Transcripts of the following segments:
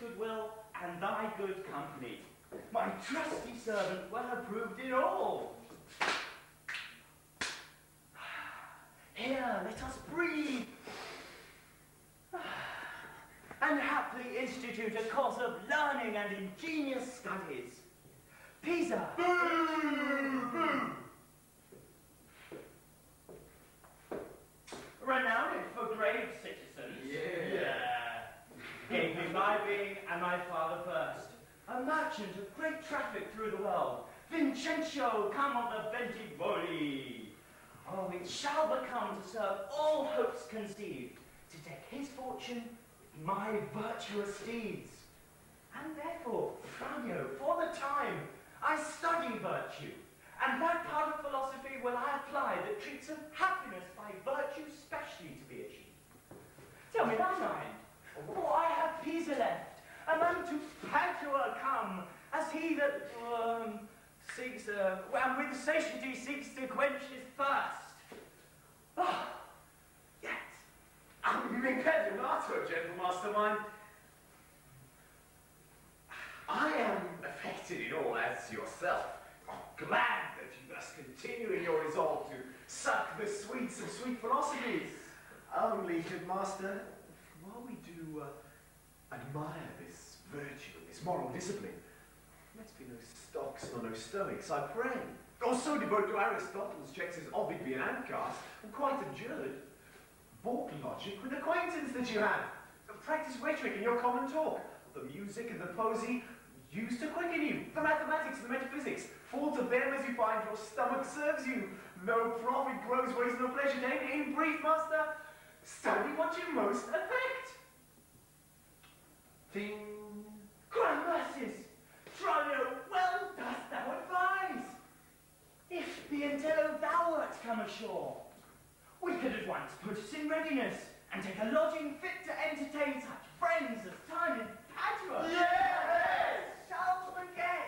goodwill and thy good company. My trusty servant well approved in all. Here, let us breathe, and haply institute a course of learning and ingenious studies. Pisa! Boo! Boo! Renowned for grave citizens. Yeah. Gave me my being and my father first. A merchant of great traffic through the world. Vincenzo, come of the Bentivogli. Oh, it shall become to serve all hopes conceived, to take his fortune with my virtuous deeds. And therefore, Franio, for the time, I study virtue, and that part of philosophy will I apply that treats of happiness by virtue specially to be achieved. Tell me thy mind, for I have Pisa left, and unto Padua come, as he that seeks, and with satiety seeks to quench his thirst. Oh, yet, Impedionato, gentle mastermind. I am affected in all as yourself. Oh, glad that you thus continue in your resolve to suck the sweets of sweet philosophies. Only, good master, while we do admire this virtue and this moral discipline, let's be no stocks nor no stoics, I pray. Or so devote to Aristotle's checks as Ovid Biancas, and quite abjured. Balk logic with acquaintance that you had. Practice rhetoric in your common talk. The music and the poesy used to quicken you. The mathematics and the metaphysics. Fall to them as you find your stomach serves you. No profit grows, waste no pleasure taken. In brief, master, study what you most affect. Thing. grand mercies! Tranio, well dost thou advise! If the Intello thou wert come ashore, we could at once put us in readiness and take a lodging fit to entertain such friends as time in Padua. Yes! Shall forget!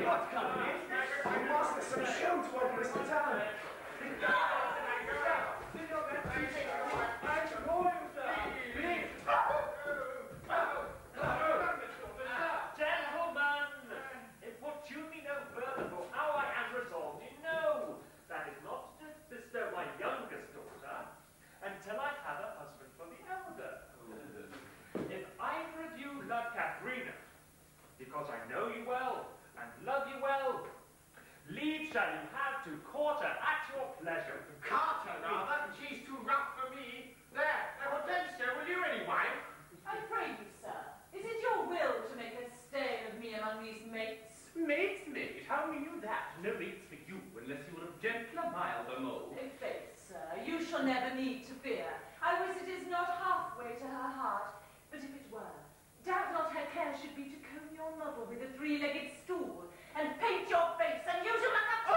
What company is this? I master some show to open us to town. Gentlemen, it would you me no further, for how I am resolved, you know, that is not to bestow my youngest daughter until I have a husband for the elder. If either of you love Katharina, because I know you well and love you well, leave shall you have to court her at your pleasure. Carter, rather. She's too rough for me. There, Hortensio, will you any wife? I pray you, sir, is it your will to make a stay of me among these mates? Maid's maid, how knew you that? No maid's for you, unless you were of gentler, milder mold. In faith, sir, you shall never need to fear. I wish it is not halfway to her heart, but if it were, doubt not her care should be to comb your muddle with a three-legged stool, and paint your face, and use you like a...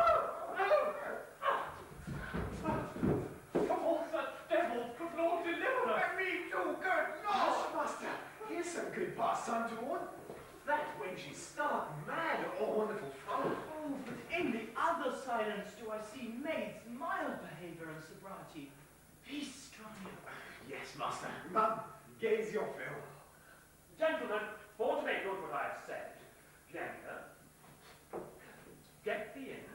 Of all such devils, good Lord, deliver us! And me too, good Lord! Hush, master. Here's some good pastime to warn. That wench is stark mad, oh wonderful fellow. Oh, but in the other silence do I see maids' mild behaviour and sobriety. Peace, Tranio. Yes, master. Mum, gaze your fill. Gentlemen, for to make good what I have said, Bianca, get thee in,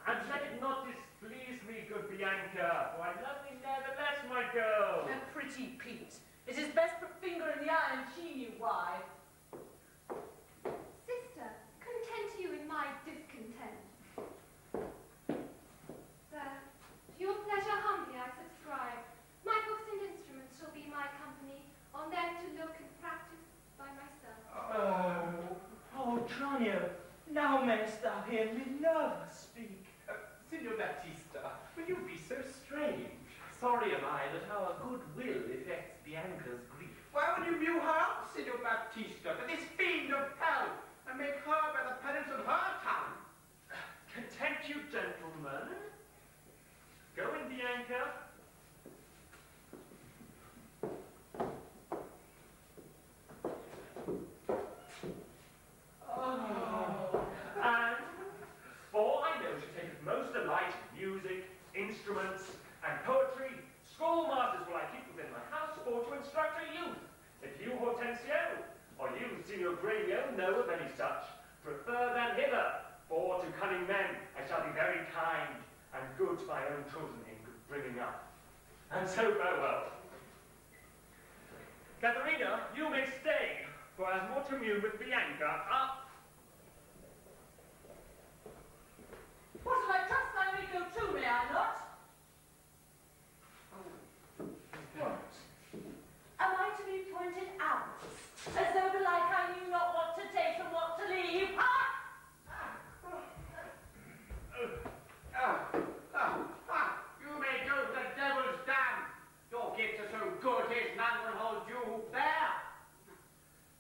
and let it not displease me, good Bianca, for I love thee nevertheless, my girl. A pretty Pete. It is best put finger in the eye, and she knew why. Sister, content you in my discontent. Sir, to your pleasure humbly I subscribe. My books and instruments shall be my company, on them to look and practice by myself. Oh, Tranio, now mayest thou hear Minerva speak. Signor Baptista, will you be so strange? Sorry am I that our good will affects Bianca's grief. Why would you view her up, Signor Baptista, for this fiend of hell, and make her bear the penance of her tongue? Content you, gentlemen. Go in, Bianca. And, for I know she taketh most delight in music, instruments, Gremio know of any such, prefer them hither, for to cunning men I shall be very kind, and good to my own children in good bringing up. And so farewell. Katharina, you may stay, for I have more to commune with Bianca up. What shall I trust my Rico to, may I not? What? Am I to be pointed out? As though belike I knew not what to take and what to leave? Ha! You may go to the devil's dam. Your gifts are so good, his none will hold you there.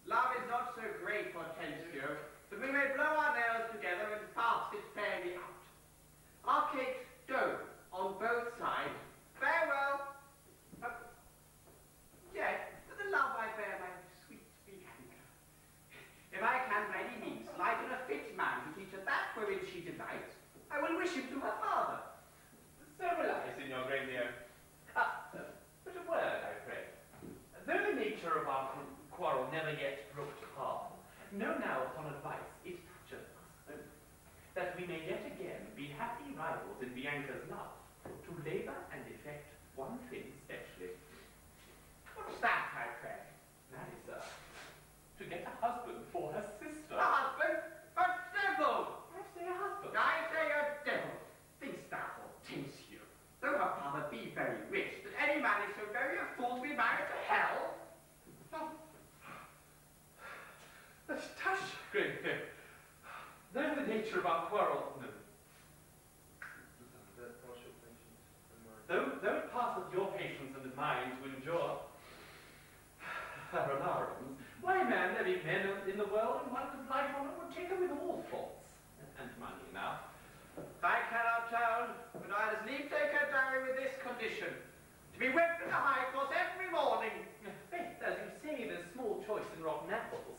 Love is not so great, Hortensio, that we may blow our nails together and fast it fairly out. Our cakes dough on both sides. Farewell. Yes, for the love I bear my sweet Bianca. If I can by any means lighten a fit man to teach her that wherein she delights, I will wish him to her father. So will I, Signor Gremio. But a word, I pray. Though the nature of our quarrel never yet brooked harm, know now upon advice it toucheth us both, that we may yet again be happy rivals in Bianca's love, to labour and effect one thing specially. What's that, I pray? That is, to get a husband for her sister. A husband? A devil! I say a husband. I say a devil. Think'st thou, Hortensio, though her father be very rich, that any man is so very a fool to be married to hell? But tush, Gremio. Though the nature of our quarrel, no. Though it passeth your patience and mine to endure her alarms, why, man, there be men in the world, and one could life on would take her with all faults, and money now. I cannot tell, but I'd as lief take her dowry with this condition, to be whipped in the high course every morning. Faith, as you say, there's small choice in rotten apples.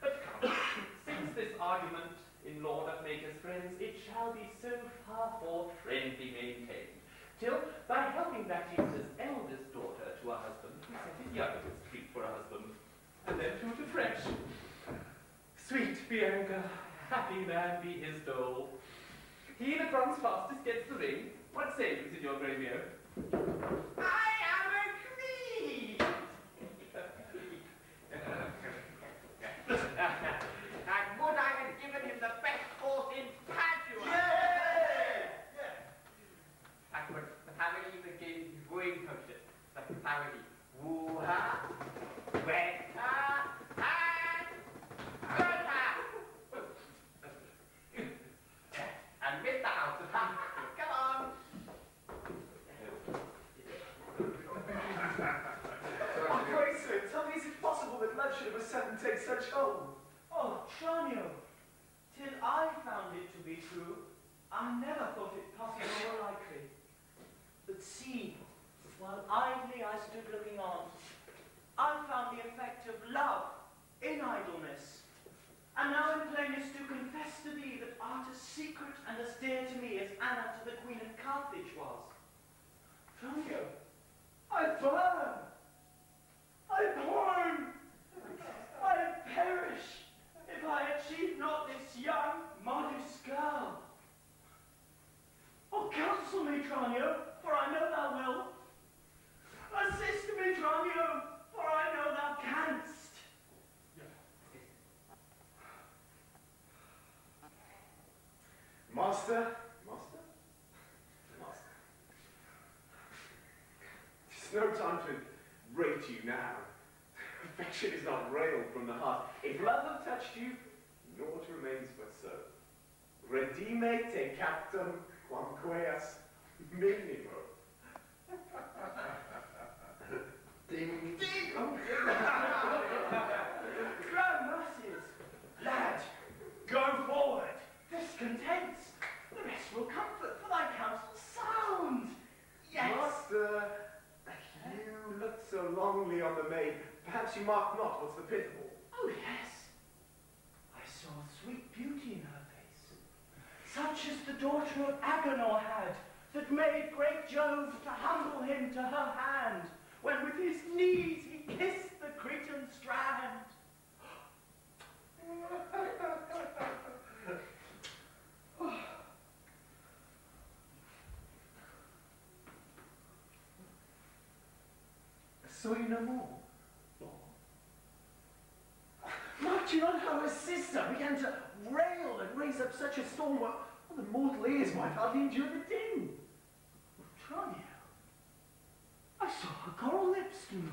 But come, since this argument in law that make us friends, it shall be so far forth friendly maintained, till by helping Baptista's eldest daughter to a husband, we set his youngest treat for a husband, and then two to fresh. Sweet Bianca, happy man be his dole. He that runs fastest gets the ring. What say you, Signor Gremio? I am agreed! And would I had given him the best horse in Padua! Yeah! That was the family begins wooing potion. The family woo-ha, wet-ha, and good-ha! And with the house of come on! Oh, pray, sir, tell me, is it possible that love should of a sudden take such hold? Oh, Tranio, till I found it to be true, I never thought it possible or likely. But see, while idly I stood looking on, I found the effect of love in idleness. And now in plainness do confess to thee that art as secret and as dear to me as Anna to the Queen of Carthage was. Tranio, I burn! I burn! I perish if I achieve not this young, modest girl. Oh, counsel me, Tranio, for I know thou wilt. Assist me, Tranio, for I know thou canst. Master? 'Tis no time to rate you now. Affection is not railed from the heart. If love have touched you, naught remains but so. Redime te captum quamqueas minimo. Ding, ding! Grand mercies, lad, go forward. Discontents, the rest will comfort, for thy counsel sound. Yes. Master, you looked so longly on the maid, perhaps you mark not what's the pithable. Oh, yes. I saw sweet beauty in her face, such as the daughter of Agenor had, that made great Jove to humble him to her hand, when with his knees he kissed the Cretan strand. Saw you no more? Marching on how her sister began to rail and raise up such a storm, well, the mortal ears might hardly endure the din. Tranio, I saw her coral lips move.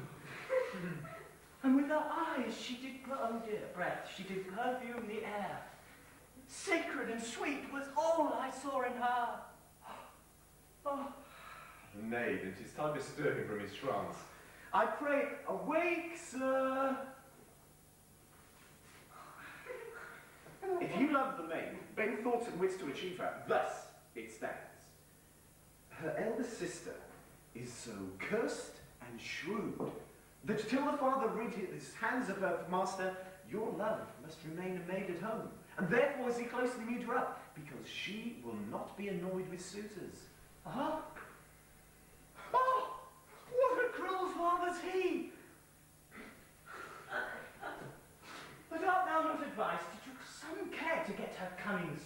And with her eyes she did, oh dear, breath, she did perfume the air. Sacred and sweet was all I saw in her. Oh. Nay, it is time to stir him from his trance. I pray, awake, sir. If you love the maid, bend thoughts and wits to achieve her. Thus it stands. Her eldest sister is so cursed and shrewd that till the father rid his hands of her master, your love must remain a maid at home. And therefore is he closely mewed her up, because she will not be annoyed with suitors. Huh? Oh! What a cruel father's he! But art thou not advised to take some care to get her cunning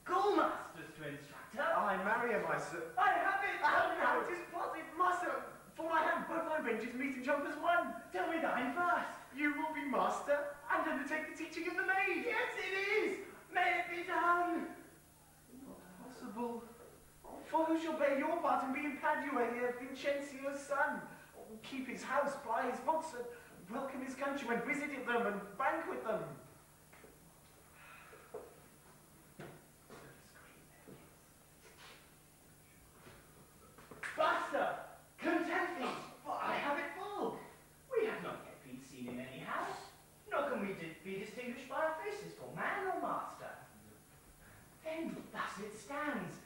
schoolmasters to instruct her? I marry her, my sir. I have it! How it is plotted, master, for I have both my ranges meet and jump as one. Tell me thine first. You will be master and undertake the teaching of the maid. Yes, it is! May it be done! Not possible. For who shall bear your part and be in Padua here, Vincenzio's son? Keep his house, ply his books, and welcome his countrymen, visit them and banquet them. Master, content thee, for I have it full. We have not yet been seen in any house, nor can we be distinguished by our faces for man or master. Then thus it stands.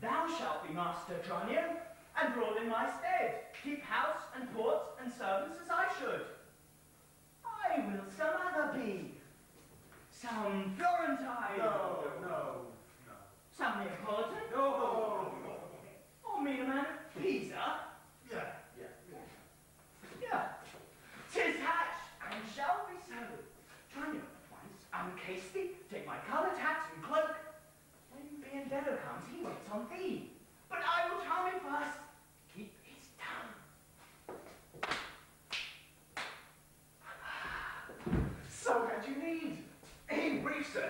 Thou shalt be master, Tranio, and rule in my stead. Keep house and ports and servants as I should. I will some other be. Some Florentine. No. Some Neapolitan. No. Or mean a man of Pisa. Yeah. 'Tis hatched, and shall be so. Tranio at once, uncase thee, take my coloured hat and cloak. When Biendello comes, he waits on thee. But I will charm him first. Keep his tongue. So had you need. In brief, sir,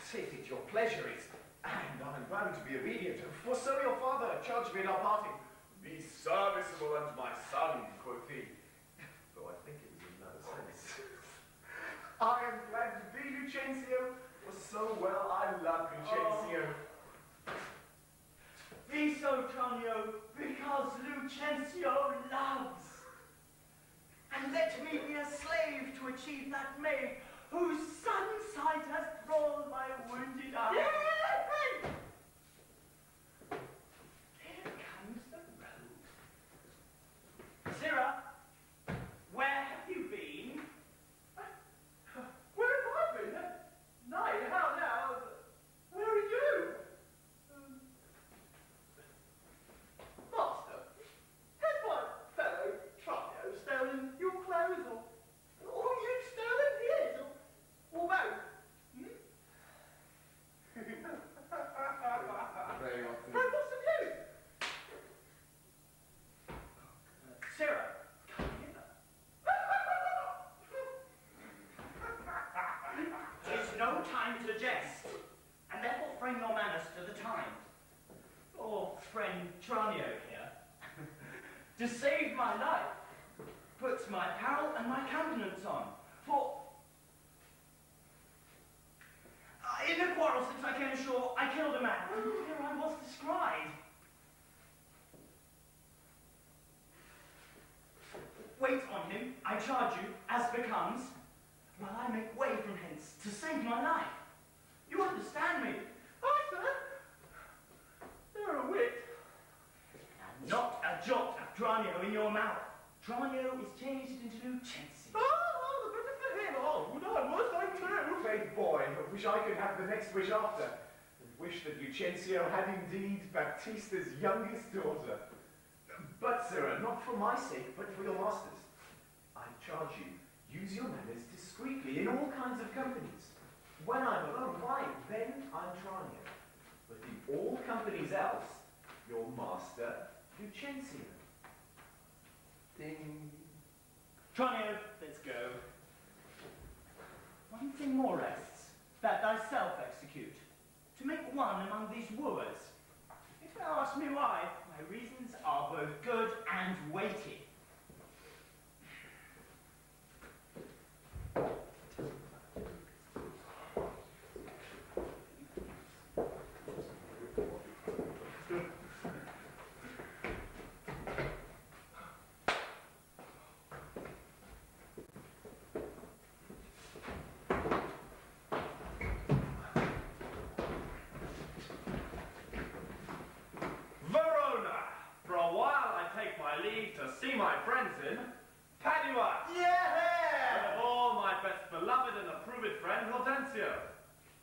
saith it your pleasure is, and I am bound to be obedient, for so your father charged me in our parting. Be serviceable unto my son, quoth he. Though I think it was in another sense. I am glad to be Lucentio, for so well I love Lucentio. Be so, Tranio, because Lucentio loves. And let me be a slave to achieve that maid whose sun's sight has thralled my wounded eye. Here comes the road. Sirrah, where have you been? Where have I been? Nay, how now? Where are you? Master, has my fellow Tranio stolen your clothes, or you stolen his, or both? Very often. And what's the news? Sirrah, come hither. 'Tis no time to jest, and therefore frame your manners to the time. Your friend Tranio here, to save my life, puts my apparel and my countenance on, for in a quarrel since I came ashore, I killed a man, and here I was descried. Wait on him, I charge you, as becomes, while I make way from hence to save my life. You understand me? Aye, sir. You're a wit. And not a jot of Tranio in your mouth. Tranio is changed into Lucentio. Oh, the better for him. Oh, would I was I too. Faith boy, I wish I could have the next wish after, and wish that Lucentio had indeed Baptista's youngest daughter. But, sirrah, not for my sake, but for your master's. I charge you, use your manners discreetly in all kinds of companies. When I'm alone, why, then I'm Tranio. But in all companies else, your master, Lucentio. Ding. Tranio, let's go. One thing more rests, that thyself execute, to make one among these wooers. If thou ask me why, my reasons are both good and weighty. See my friends in Padua. Yeah! And of all my best beloved and approved friend, Hortensio.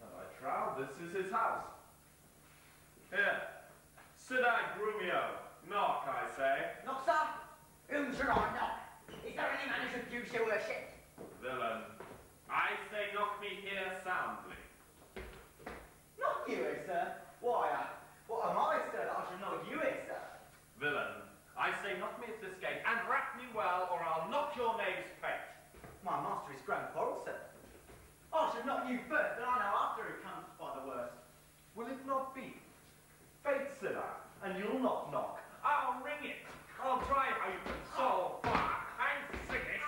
And I trow this is his house. Here, sit I, Grumio. Knock, I say. Knock, sir? Whom shall I knock? Is there any man who should use your worship? Villain, I say knock me here soundly. Knock you here, sir? Why, what am I, sir, that I should knock you here, sir? Villain, I say knock me at this gate and rap me well, or I'll knock your knave's pate. My master is grown quarrel, sir. I should knock you first, but I know after it comes by the worst. Will it not be? Fate, said I, and you'll not knock. I'll ring it. I'll try how you can solve fire. I'm sick it.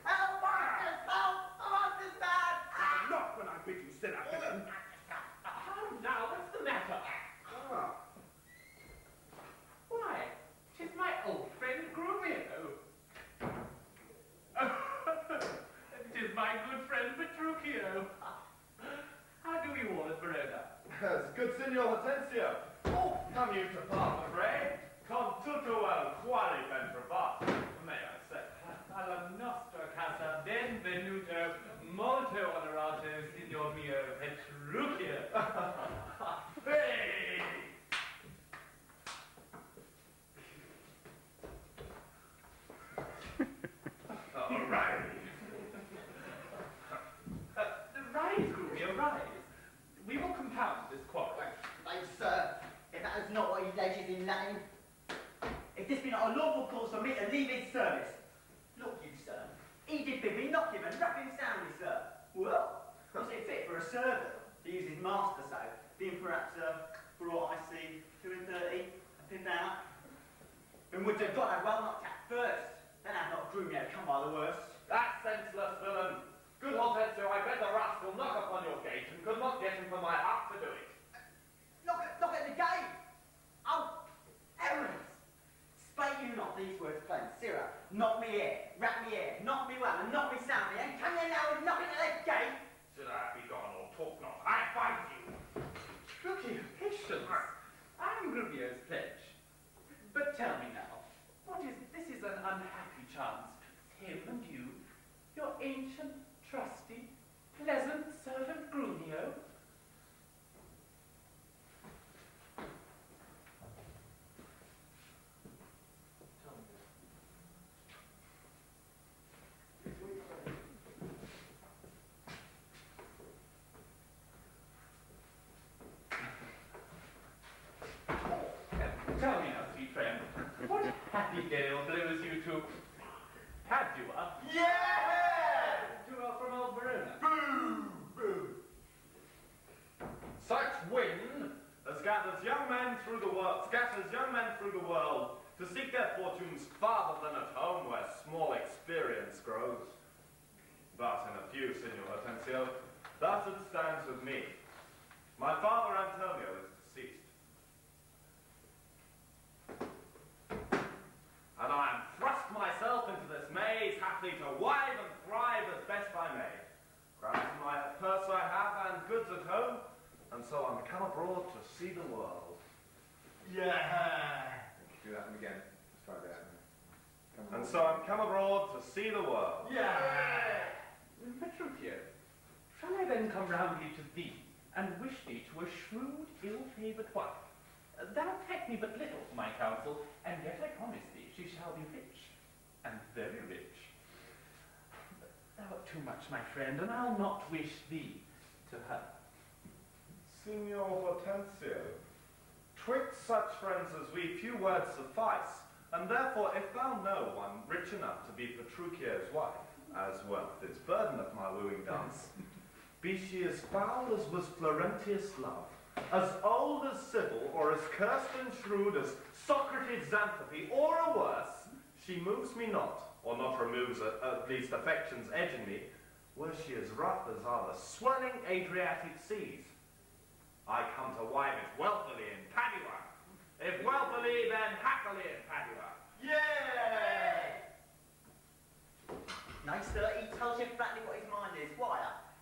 Help, masters! Help! The master's bad! I'll knock when I bid you sit up, villain. How now? What's the matter? Ah. Why, 'tis my old friend Grumio. It is my good friend Petruchio. How do you all at Verona? Yes, good Signor Hortensio. Oh, come you to part the fray? Con tutto el quale ben trovato, may I say. Alla nostra casa benvenuto, molto onorato, signor mio Petruchio. Hey! Rise, Grumio, rise. We will compound this quarrel. Thanks, sir. If that is not what he alleges in Latin. If this be not a lawful cause for me to leave his service. Look you, sir. He did bid me knock him and rap him soundly, sir. Well, was it fit for a servant to use his master so, being perhaps, for all I see, 2 and 30, a pin out? Then would have got a well knocked at first, then have not Grumio come by the worst. That senseless villain! Good Hortensio, I bet the rascal knock upon your gate and could not get him from my heart to do it. Knock at the gate! Oh, heavens! Spake you not these words plain, Sirrah, knock me here, rap me here, knock me well, and knock me soundly, and come you now and knock at the gate? Should I be gone or talk not? I fight you! Look you, patience. I'm Grumio's pledge. But tell me now, this is an unhappy chance. Him and you, your ancient, trusty, pleasant servant Grumio. Tell me now, sweet friend, what happy gale blows you to Padua? Yeah! From old Verona. Boo! Boo! Such wind as scatters young men through the world to seek their fortunes farther than at home where small experience grows. But in a few, Signor Hortensio, thus it stands with me. My father Antonio is deceased. And I am thrust myself into this maze, happily to wive and thrive as best I may. Crowns in my purse I have, and goods at home, and so I'm come abroad to see the world. Yeah! Do that one again. Let's try that. And so I'm come abroad to see the world. Yeah! Petruchio, shall I then come roundly to thee, and wish thee to a shrewd, ill-favoured wife? Thou take me but little for my counsel, and yet I promise thee she shall be rich, and very rich. But thou art too much, my friend, and I'll not wish thee to her. Signor Hortensio, twixt such friends as we few words suffice, and therefore if thou know one rich enough to be Petruchio's wife, as wealth is burden of my wooing dance, be she as foul as was Florentius' love, as old as Sybil, or as cursed and shrewd as Socrates' Xanthopy, or a worse, she moves me not, or not removes at least affection's edge in me, were she as rough as are the swelling Adriatic seas. I come to wive it wealthily in Padua. If wealthily, then happily in Padua. Yeah! Nice, sir. He tells you exactly what his mind is. Why?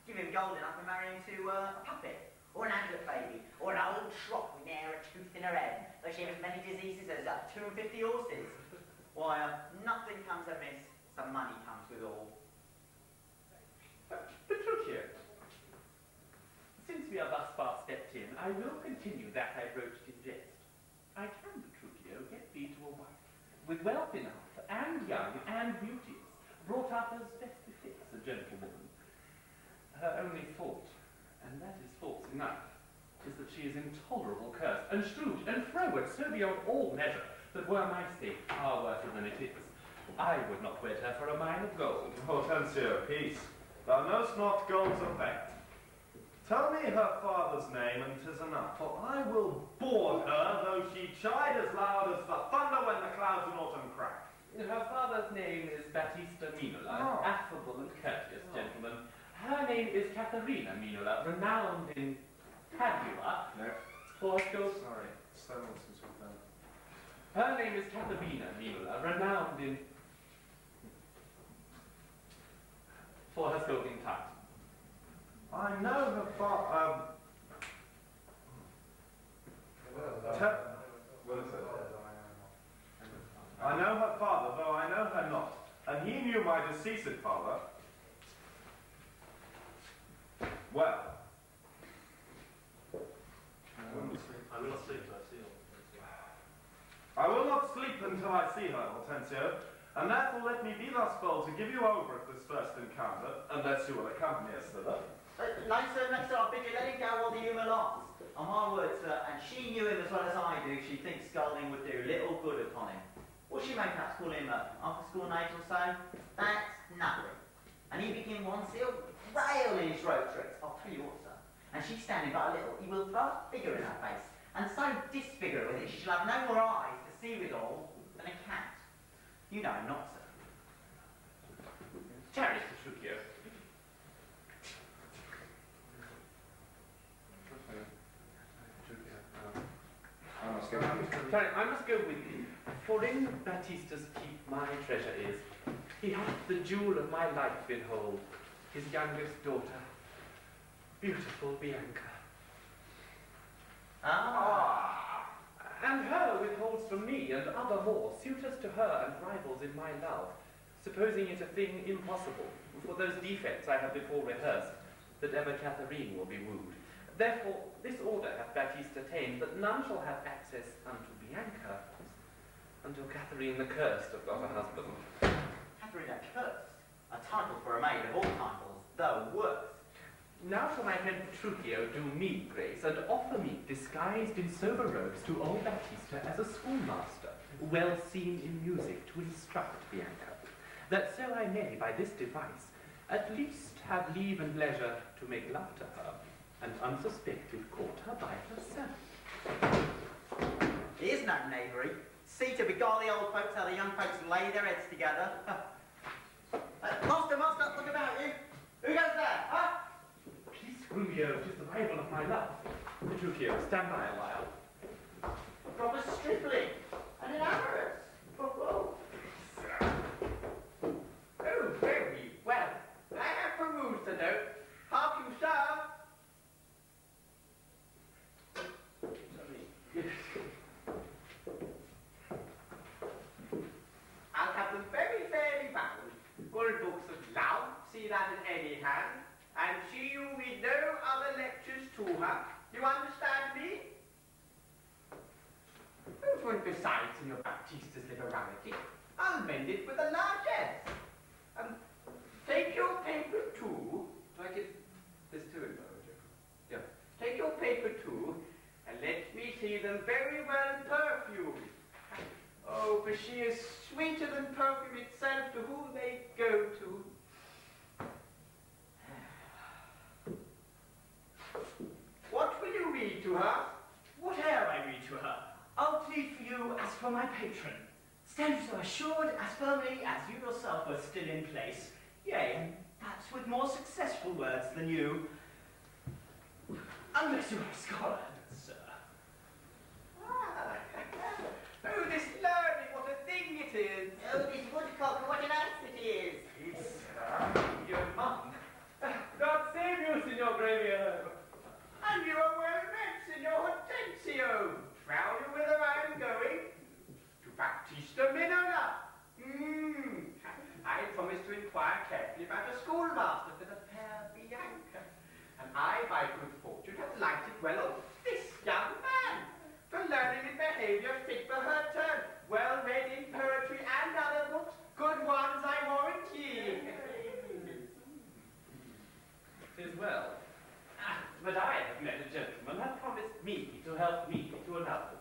Give him gold enough and marry him to a puppet, or an aglet baby, or an old trot with ne'er a tooth in her head, though she has as many diseases as 250 horses. Why, nothing comes amiss, some money comes with all. Petruchio, since we are thus far stepped in, I will continue that I broached in jest. I can, Petruchio, get thee to a wife, with wealth enough, and young, and beauteous, brought up as best befits a gentlewoman. Her only fault, and that is fault enough, is that she is intolerable cursed, and shrewd, and froward, so beyond all measure, that were my state far worse than it is, I would not wed her for a mine of gold. Hortensio, peace. Thou knowst not gold's effect. Tell me her father's name, and 'tis enough, for I will board her, though she chide as loud as the thunder when the clouds in autumn crack. Her father's name is Battista Minola, affable and courteous gentleman. Her name is Katharina Minola, renowned in Padua. No. For gold. Sorry, so long since we've done. Her name is Katharina Minola, renowned in for her scolding tongue. I know her father. What is it? I know her father, though I know her not, and he knew my deceased father. Well. I will not sleep till I see her. I will not sleep until I see her, Hortensio, and therefore let me be thus bold to give you over at this first encounter, unless you will accompany us thither. No, sir, I bid you let him go while the humour lasts. On my word, sir, and she knew him as well as I do, she thinks scolding would do little good upon him. What she may perhaps call him after school age or so, that's nothing. And he begin once, he'll rail in his road tricks. I'll tell you what, sir. And she's standing but a little, he will throw a figure in her face, and so disfigure her with it, she shall have no more eyes to see withal than a cat. You know him not, sir. Charity, Petruchio. Charity, I must go with you, for in Baptista's keep my treasure is. He hath the jewel of my life behold, his youngest daughter, beautiful Bianca. And her withholds from me and other more, suitors to her and rivals in my love, supposing it a thing impossible, for those defects I have before rehearsed, that ever Katharine will be wooed. Therefore, this order hath Baptista ta'en, that none shall have access unto Bianca, until Katharine the Cursed have got a husband. Katharine the Cursed? A title for a maid of all titles, though worse. Now shall my friend Petruchio do me grace, and offer me, disguised in sober robes, to old Baptista as a schoolmaster, well seen in music, to instruct Bianca, that so I may, by this device, at least have leave and leisure to make love to her, and unsuspected court her by herself. Here's no knavery. See to beguile the old folks how the young folks lay their heads together. Master, look about you. Who goes there, huh? Please, Screwio, 'tis the rival of my love. Petruchio, stand by a while. A proper stripling, and an amorous. Oh, very well. I have perused the note. Hark you, sir. I'll have them very fairly bound. Good books of love, see that in any hand, and see you with no other lectures to her. You understand me? Who's one besides in your Baptista's liberality? I'll mend it with a largesse. Take your paper too. Do I give this to him, though, paper too, and let me see them very well perfumed. Oh, for she is sweeter than perfume itself to whom they go to. What will you read to her? Whate'er I read to her, I'll plead for you as for my patron. Stand so assured as firmly as you yourself are still in place, yea, and perhaps with more successful words than you. Unless you are a scholar, sir. Ah, oh, this learning, what a thing it is. Oh, this woodcock, what an ass it is. It's your monk. God save you, Signor Gremio. And you are well read, Signor Hortensio. Trow you whither I am going? To Baptista Minona. I promised to inquire carefully about a schoolmaster for the fair Bianca. And I, by good fortune, have lighted well on this young man. For learning and behaviour fit for her turn. Well read in poetry and other books. Good ones, I warrant ye. 'Tis well. But I have met a gentleman who promised me to help me to another,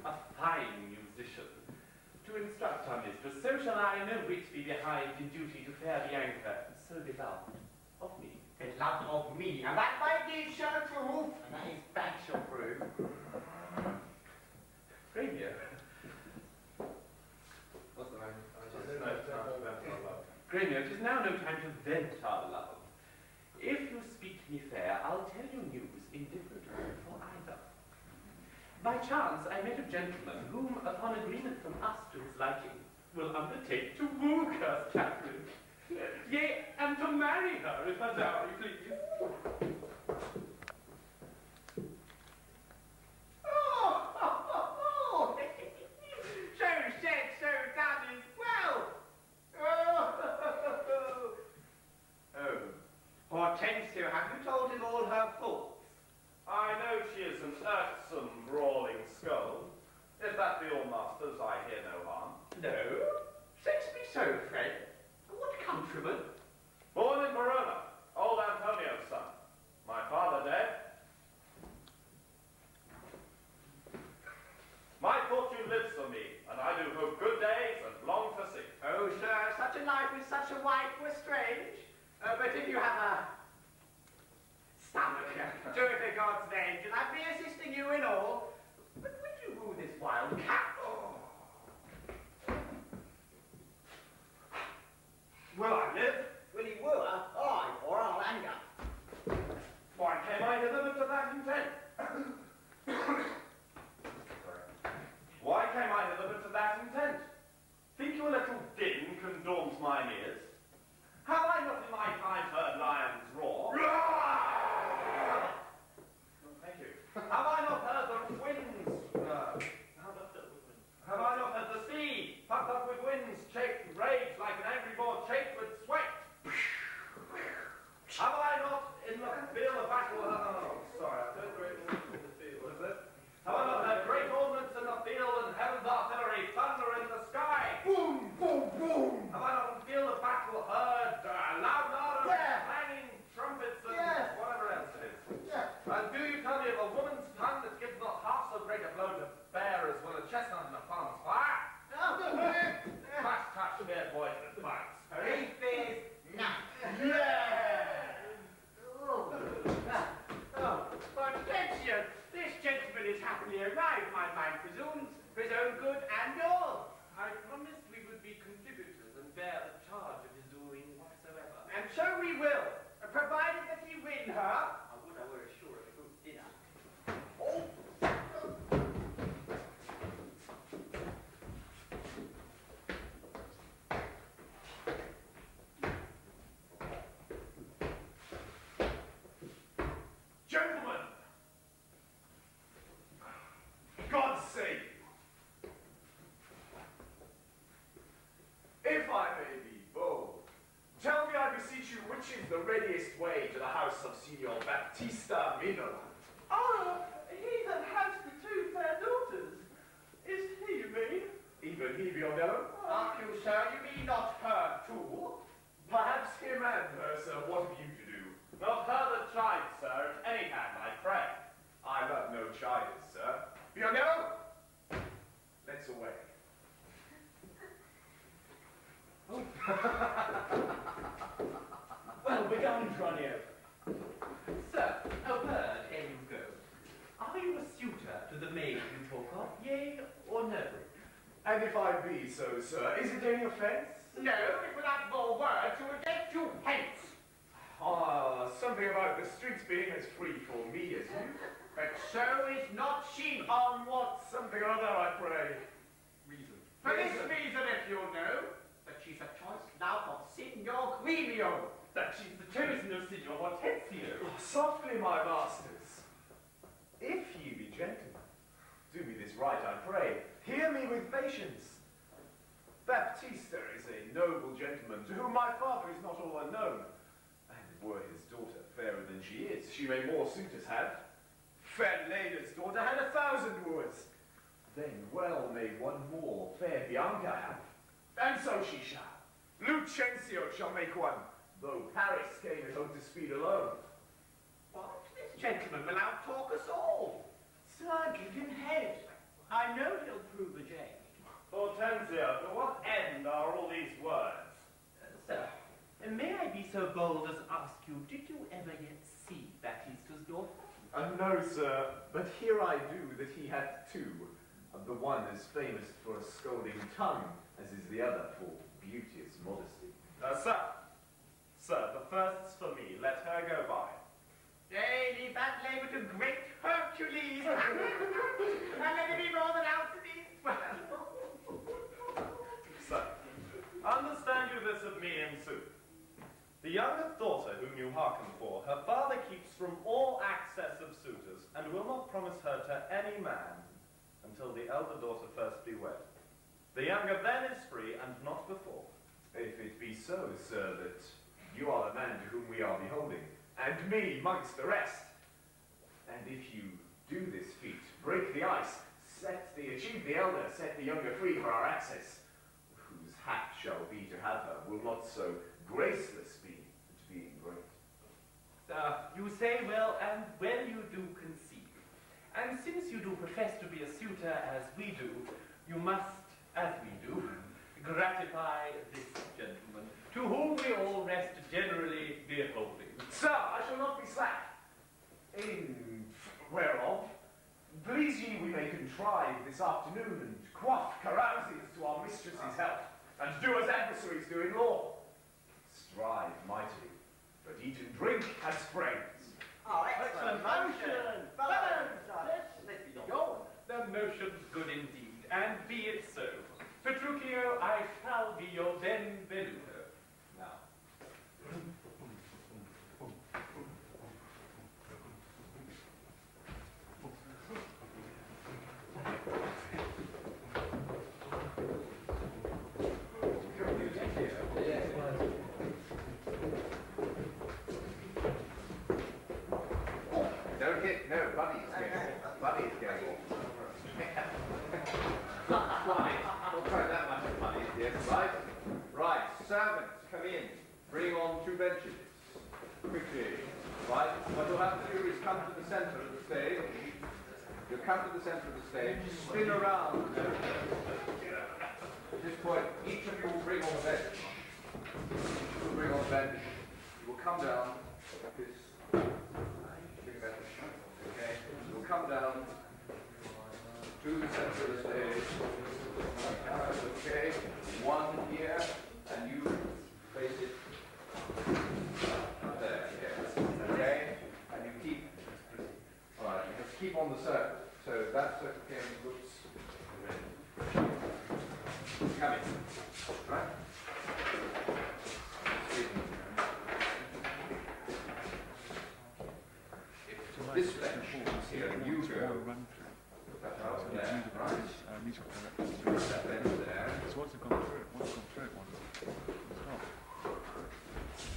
a fine musician, to instruct our mistress. So shall I no whit be behind in duty to fair Bianca, so beloved of me. Beloved of me, and that my deed shall prove, and that his back shall prove. Gremio. What's the name? Gremio, it is now no time to vent our love. If you speak me fair, I'll tell you news indifferent for either. By chance, I met a gentleman whom, upon agreement from us to his liking, will undertake to woo Curse Catherine. Yea, and to marry her, if her dowry please. Oh, so said, so done is well. Oh, Hortensio, have you told him all her faults? I know she is an irksome, brawling scold. If that be all, masters, I hear no harm. No? Seems to be so, Fred. What countryman? Born in Verona, old Antonio's son. My father dead. My fortune lives for me, and I do hope good days and long to see. Oh, sir, such a life with such a wife were strange. But if you have a stomach, do it in God's name, and I'd be assisting you in all. But would you woo this wild cat? Oh. Will I live? Will he woo her? Aye, or I'll anger. Why came I hither but to that intent? Why came I hither but to that intent? Think you a little din can daunt mine ears? Have I not in my time heard lions roar? Thank you. Have I not heard the winds? Have I not heard the sea puffed up with winds, rage like an angry boar chafed with sweat? Have I not in the field of battle? Sorry, I don't great in the field, is it? Have I not heard great ordnance in the field and heaven's artillery thunder in the sky? Boom, boom, boom! Have I not in the field of battle heard loud nodders, clanging trumpets, and whatever else it is? And do you tell me of a woman's tongue that gives not half so great a blow to bear as well a chestnut in a farmer's fire? Hush, hush, fair boys and fights. He fears none. Hortensio, this gentleman is happily arrived, my mind presumes, for his own good and yours. I promised we would be contributors and bear the charge of his wooing whatsoever. And so we will, provided that ye win her. I would I were sure of a good dinner. Gentlemen! God save you! If I may be bold, tell me, I beseech you, which is the readiest way to the house of Signor Baptista Minola? He that has the two fair daughters. Is he, you mean? Even he, Biondello? Mark you, sir, you mean not her too? Perhaps him and her, sir, what have you to do? Not her that tried, sir, at any hand, I pray. I so, sir. Is it any offence? No, if we add more words, you will get 2 pence. Ah, something about the streets being as free for me as you. But so is not she. On what something or other, I pray? Reason. For this reason, if you know, that she's a choice love of Signor Guilio. That she's the chosen of Signor Hortensio. Oh, softly, my masters. If ye be gentlemen, do me this right, I pray. Hear me with patience. Baptista is a noble gentleman to whom my father is not all unknown. And were his daughter fairer than she is, she may more suitors have. Fair Leda's daughter had 1,000 wooers. Then well may one more fair Bianca have. And so she shall. Lucentio shall make one, though Paris came at home to speed alone. What? This gentleman will outtalk us all. Sir, give him head. I know he'll prove a jade. Hortensio, to what end are all these words? Sir, may I be so bold as ask you, did you ever yet see Baptista's daughter? No, sir, but here I do that he hath 2. The one as famous for a scolding tongue, as is the other for beauteous modesty. Sir, the first's for me. Let her go by. Yea, leave that labour to great Hercules. And let it be more than out to these. Sir, understand you this of me in sooth. The youngest daughter whom you hearken for, her father keeps from all access of suitors, and will not promise her to any man until the elder daughter first be wed. The younger then is free, and not before. If it be so, sir, that you are the man to whom we are beholding, and me mongst the rest, and if you do this feat, break the ice, achieve the elder, set the younger free for our access, whose hap shall be to have her, will not so graceless be, but being great. Sir, you say well, and well you do conceive. And since you do profess to be a suitor as we do, you must, as we do, gratify this gentleman, to whom we all rest generally beholding. Sir, I shall not be slack. In whereof, please ye we may contrive this afternoon and quaff carouses to our mistress's health, and do as adversaries do in law. Strive mightily, but eat and drink as friends. Oh, excellent motion! Let's be going. The motion's good indeed, and be it so. Petruchio, I shall be your benvenuto. Now. Don't hit, no, Buddy's going. Buddy's going. Not quite that much money, yes, right? Right, servants, come in. Bring on 2 benches. Quickly. Right, what you'll have to do is come to the centre of the stage. You'll come to the centre of the stage, spin around. At this point, each of you will bring on a bench. You will bring on a bench. You will come down. This. Okay, you'll come down to the centre of the stage. Okay, 1 here, and you face it there, yes. Okay, and you keep, alright, you just keep on the circle. So that circle looks coming, right? If this bench is here, you go. That out there, right? That bench there. So what's gone through it? What's gone through it?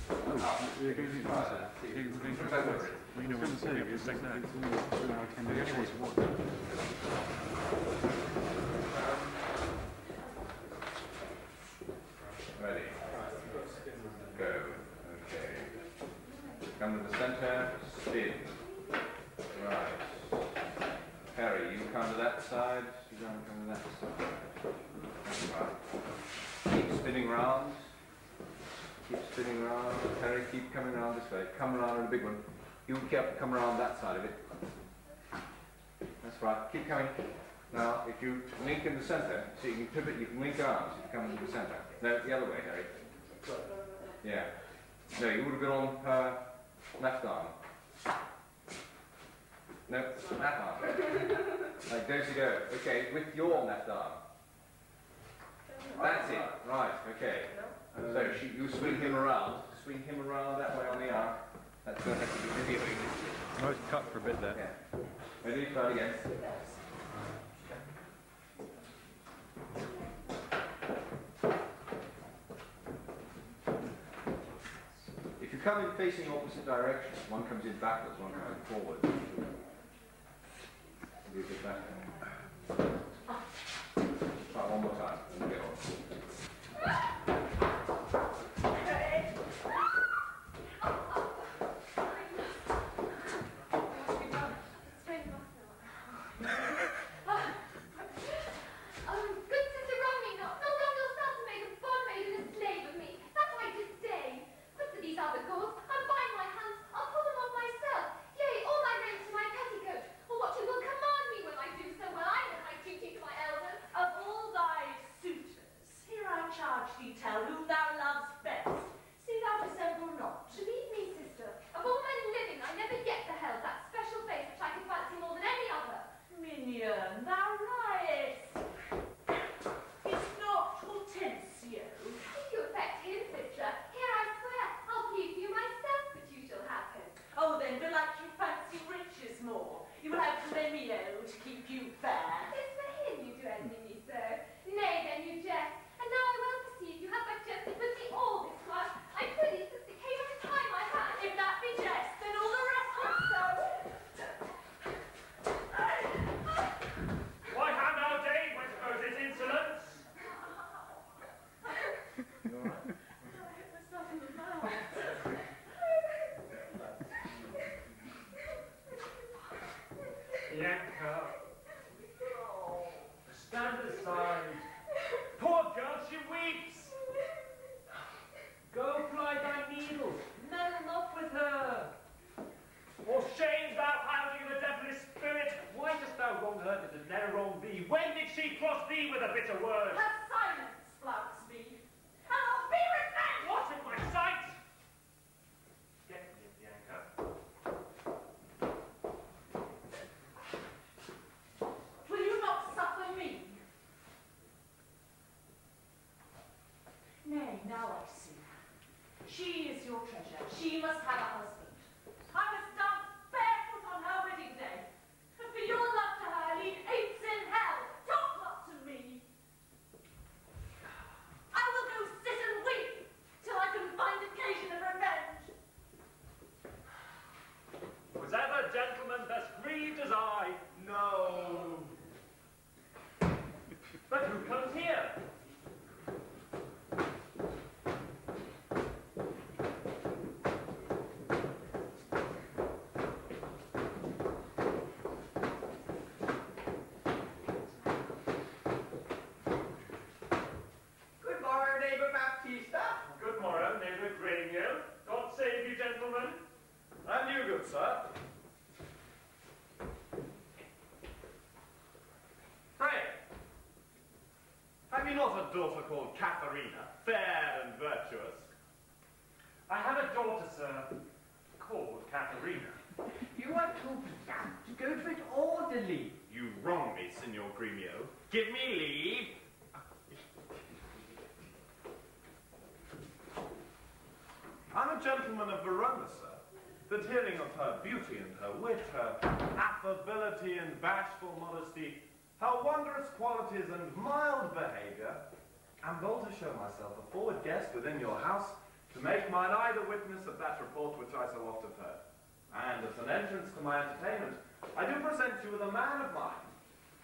Oh, you're going to be faster. Well, you know what I'm saying? It's like that. It's all our 10 minute choice of what. Ready? Go. Okay. Come to the centre, spin. Right. Harry, you come to that side, Suzanne, come to that side. Right. Keep spinning round. Keep spinning round. Harry, keep coming round this way. Come around in a big one. You careful, come around that side of it. That's right. Keep coming. Now, if you link in the centre, so you can pivot, you can link arms if you come into the centre. No, the other way, Harry. Yeah. No, you would have been on her left arm. No, that arm. Like, go to go. Okay, with your left arm. That's it. Right, okay. So you swing him around. Swing him around that way on the arm. That's going to have to be videoing. I was cut for a bit there. Yeah. Ready? Try again. If you come in facing opposite directions, one comes in backwards, one comes in forward. Do it back. Try one more time. Get on. Daughter called Katharina, fair and virtuous. I have a daughter, sir, called Katharina. You are too young to go to it orderly. You wrong me, Signor Gremio. Give me leave. I'm a gentleman of Verona, sir, that hearing of her beauty and her wit, her affability and bashful modesty, her wondrous qualities and mild behaviour, I'm bold to show myself a forward guest within your house, to make mine eye the witness of that report which I so oft have heard. And as an entrance to my entertainment, I do present you with a man of mine,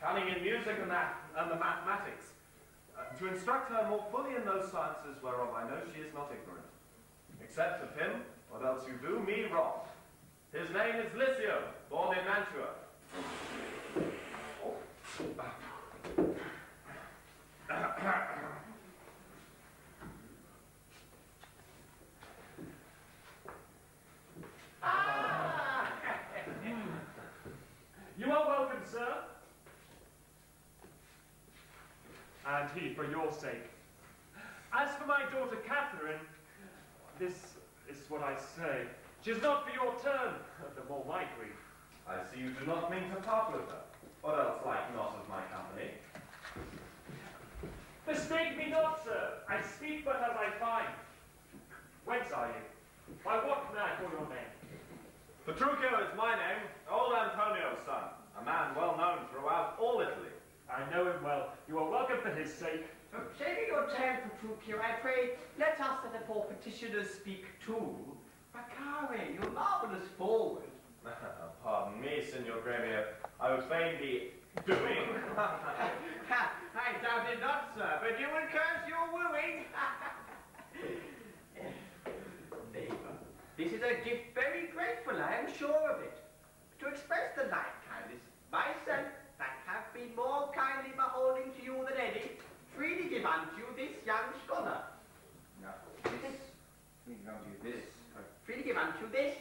cunning in music and the mathematics, to instruct her more fully in those sciences whereof I know she is not ignorant. Accept of him, or else you do me wrong. His name is Lycio, born in Mantua. You are welcome, sir. he for your sake. As for my daughter Catherine, this is what I say. 'Tis not for your turn, the more my grief. I see you do not mean to part with her. What else like not of my company? Mistake me not, sir. I speak but as I find. Whence are you? By what may I call your name? Petruchio is my name, old Antonio's son, a man well known throughout all Italy. I know him well. You are welcome for his sake. Saving your time, Petruchio, I pray, let us and the poor petitioners speak too. Maccare, you're marvellous forward. Pardon me, Signor Gremio. I would fain be doing. I doubted not, sir, but you will curse your wooing. Neighbour, this is a gift very grateful, I am sure of it. To express the like kindness, myself, that have been more kindly beholding to you than any, freely give unto you this young scholar. No, this. We can do this. Freely give unto you this.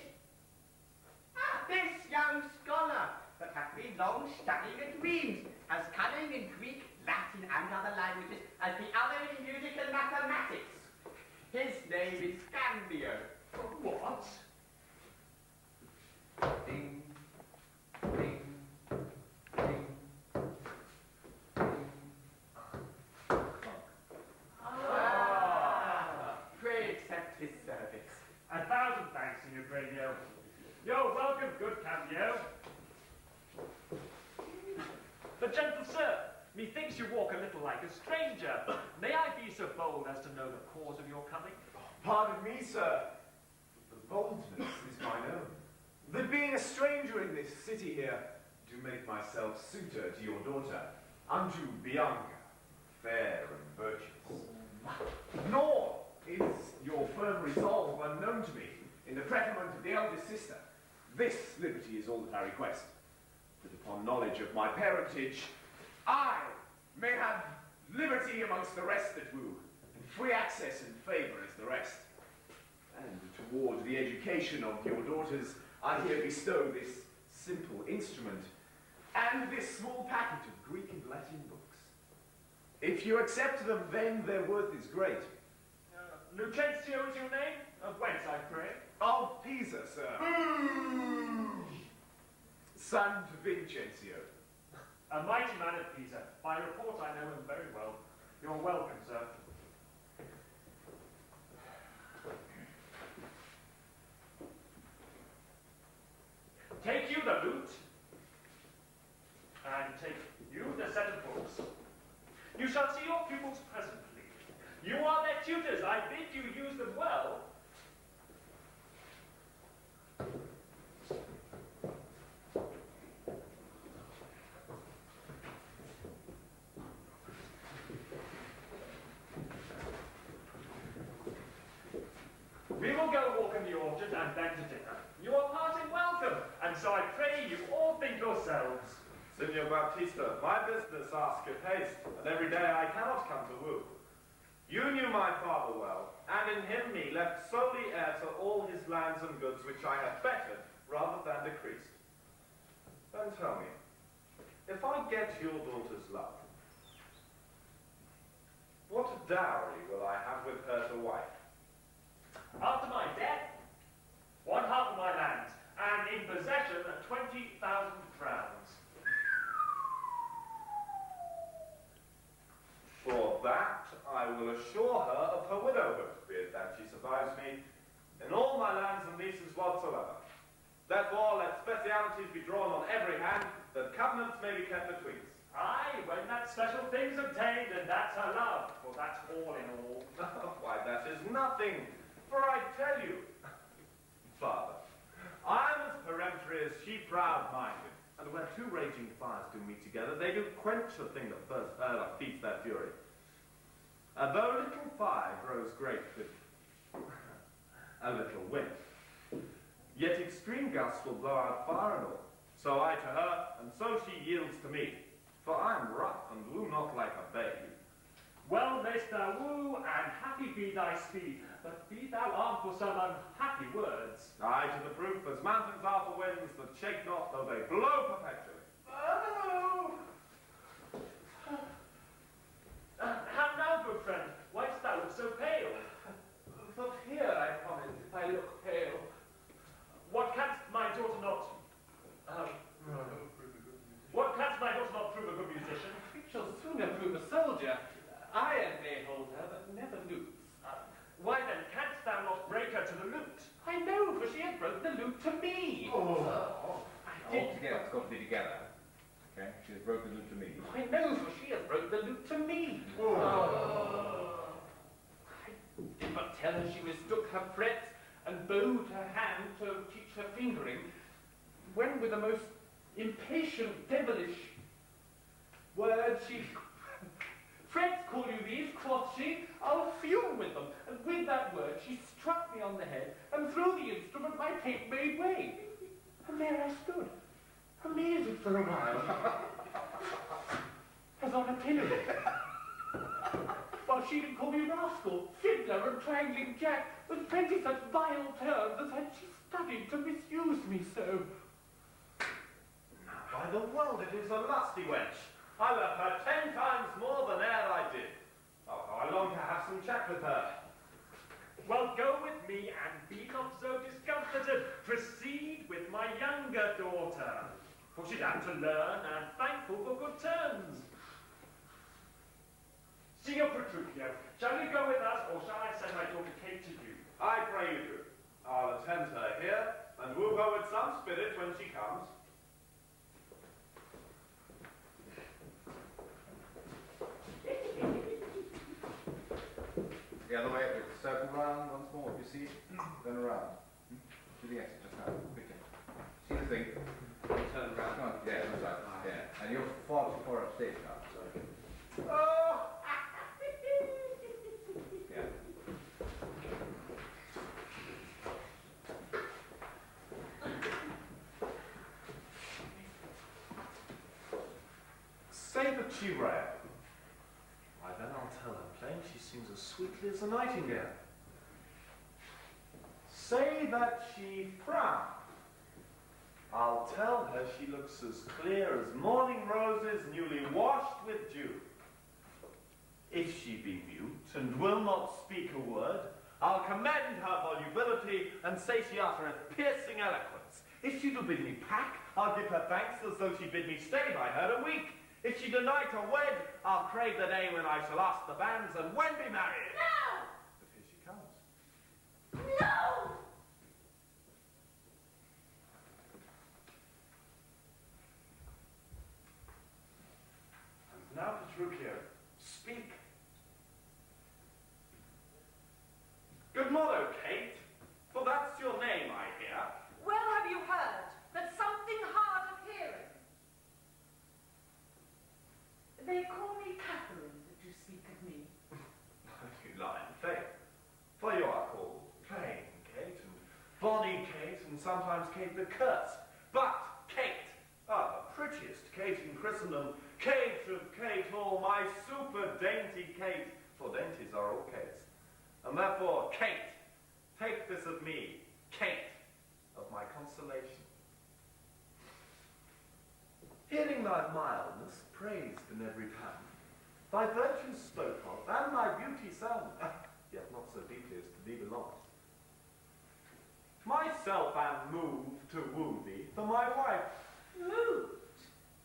This young scholar that hath been long studying at Rheims, as cunning in Greek, Latin, and other languages as the other in music and mathematics. His name is Scambio. What? Ding, ding, ding, ding. Pray accept his service. 1,000 thanks, Signor Gremio. You're welcome, good Cambio. But gentle sir, methinks you walk a little like a stranger. May I be so bold as to know the cause of your coming? Pardon me, sir. The boldness is mine own. That being a stranger in this city here, do make myself suitor to your daughter, unto Bianca, fair and virtuous. Nor is your firm resolve unknown to me in the preferment of the eldest sister. This liberty is all that I request, that upon knowledge of my parentage, I may have liberty amongst the rest that woo, and free access and favour as the rest. And toward the education of your daughters, I here bestow this simple instrument, and this small packet of Greek and Latin books. If you accept them, then their worth is great. Lucentio is your name? Of whence, I pray? Of Pisa, sir. Son to Vincencio. A mighty man at Pisa. By report, I know him very well. You're welcome, sir. Take you the lute, and take you the set of books. You shall see your pupils presently. You are their tutors. I bid you use them well. We will go walk in the orchard and then to dinner. You are parting welcome, and so I pray you all think yourselves. Signor Baptista, my business asketh haste, and every day I cannot come to woo. You knew my father well, and in him me left solely heir to all his lands and goods which I have bettered rather than decreased. Then tell me, if I get your daughter's love, what dowry will I have with her to wife? After my death, 1/2 of my lands, and in possession of 20,000 crowns. For that, I will assure her of her widowhood, be it that she survives me, in all my lands and leases whatsoever. Therefore, let specialities be drawn on every hand, that covenants may be kept between us. Aye, when that special thing's obtained, and that's her love, for that's all in all. Why, that is nothing, for I tell you, Father, I am as peremptory as she proud-minded, and where two raging fires do meet together, they do quench the thing that first feeds their fury. And though little fire grows great with a little wind, yet extreme gusts will blow out fire and all. So I to her, and so she yields to me, for I am rough and woo not like a babe. Well mayst thou woo, and happy be thy speed, but be thou armed for some unhappy words. Aye, to the proof, as mountains are for winds that shake not, though they blow perpetually. Oh! has broke the lute to me. I know, for she has broke the lute to me. Oh. I did not tell her she mistook her frets and bowed her hand to teach her fingering, when with the most impatient, devilish words she... Frets call you these, quoth she, I'll fume with them. And with that word she struck me on the head, and through the instrument my cape made way. And there I stood, amazed for a while, as on a pillory. While she did call me rascal, fiddler, and twangling jack, with plenty such vile terms as had she studied to misuse me so. By the world, it is a lusty wench. I love her 10 times more than e'er I did. Oh, how I long to have some chat with her. Well, go with me and be not so discomforted. Proceed with my younger daughter, for she's apt to learn and thankful for good turns. Signor Petruchio, shall you go with us, or shall I send my daughter Kate to you? I pray you do. I'll attend her here, and woo her with some spirit when she comes. The other way, circle round once more, you see? Then around. To the exit just now, quickly. See the thing? Turn around. Come on, yeah, that's right. Yeah. And you're far too far upstage now, so. Oh! Yeah. Say that she rail. Why, then I'll tell her plain she sings as sweetly as a nightingale. Say that she frown. I'll tell her she looks as clear as morning roses newly washed with dew. If she be mute and will not speak a word, I'll commend her volubility and say she uttereth piercing eloquence. If she do bid me pack, I'll give her thanks as though she bid me stay by her a week. If she deny to wed, I'll crave the day when I shall ask the banns and when be married. No! But here she comes. No! And now, Petruchio, speak. Good morrow, Kate, for that's your name, I hear. Well, have you heard that something hard of hearing? They call me Catherine, that you speak of me. You lie in faith, for you are called plain Kate, and bonny Kate, and sometimes Kate the Curse. But Kate, the prettiest Kate in Christendom, Kate of Kate Hall, my super dainty Kate, for dainties are all Kates. And therefore, Kate, take this of me, Kate, of my consolation. Hearing thy mildness praised in every town, thy virtues spoke of, and thy beauty sung, yet not so deeply as to thee belong. Myself am moved to woo thee for my wife. Moved?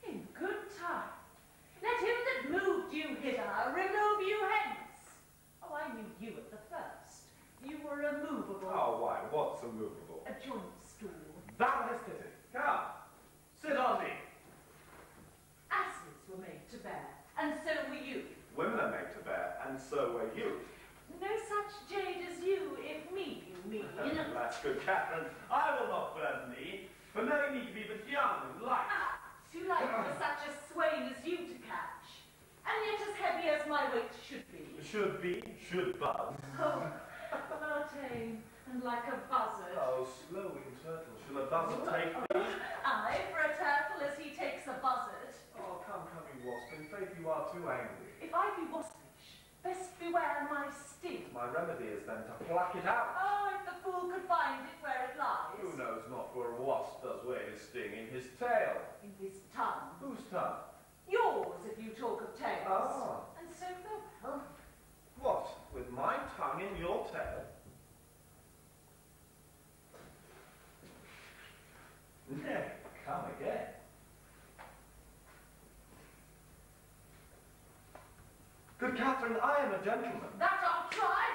In good time. Let him that moved you hither remove you hence. Oh, I knew you at the first. You were immovable. Oh, why, what's immovable? A joint stool. Thou hast hit it. Come, sit on me. Asses were made to bear, and so were you. Women are made to bear, and so were you. No such jade as you, if me you mean. That's good, Catherine. I will not burden thee, for no need to be but young and light. Ah, too light for such a swain as you to catch, and yet as heavy as my weight should be. Should buzz. Oh, well tame, and like a buzzard. Oh, slow-winged turtle, shall a buzzard take thee? Aye, for a turtle as he takes a buzzard. Oh, come, you wasp, in faith you are too angry. If I be waspish, best beware my sting. My remedy is then to pluck it out. Oh, if the fool could find it where it lies. Who knows not where a wasp does wear his sting? In his tail. In his tongue. Whose tongue? Yours, if you talk of tails. Ah. And so farewell. What, with my tongue in your tail? Nay, come again. Good Catherine, I am a gentleman. That I'll try.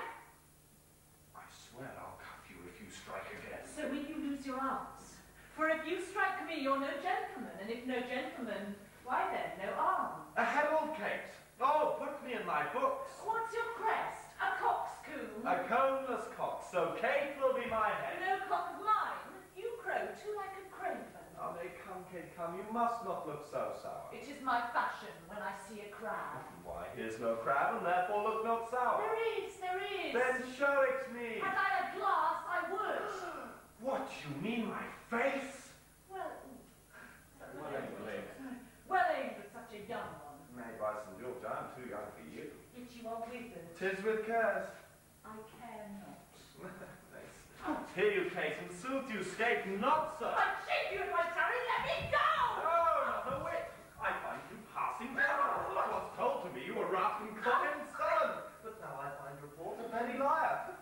I swear I'll cuff you if you strike again. So will you lose your arms? For if you strike me, you're no gentleman, and if no gentleman, Why then, no arm? A herald, Kate. Oh, put me in my books. What's your crest? A cock's comb? A coneless cock, so Kate will be my head. No cock of mine. You crow too like a craven. Oh, nay, come, Kate, come. You must not look so sour. It is my fashion when I see a crab. Why, here's no crab, and therefore look not sour. There is, there is. Then show it me. Had I a glass, I would. What, you mean my face? Well, Well, well aimed with such a young one. Nay, by St. George, I am too young for you. Yet you are withered. 'Tis with cares. I care not. Here you, Kate, and sooth you scape not so. I'd shake you if I tarry. Let me go! Oh, not a whit. I find you passing down. It was told to me you were rough and cock and sullen, but now I find report a very liar.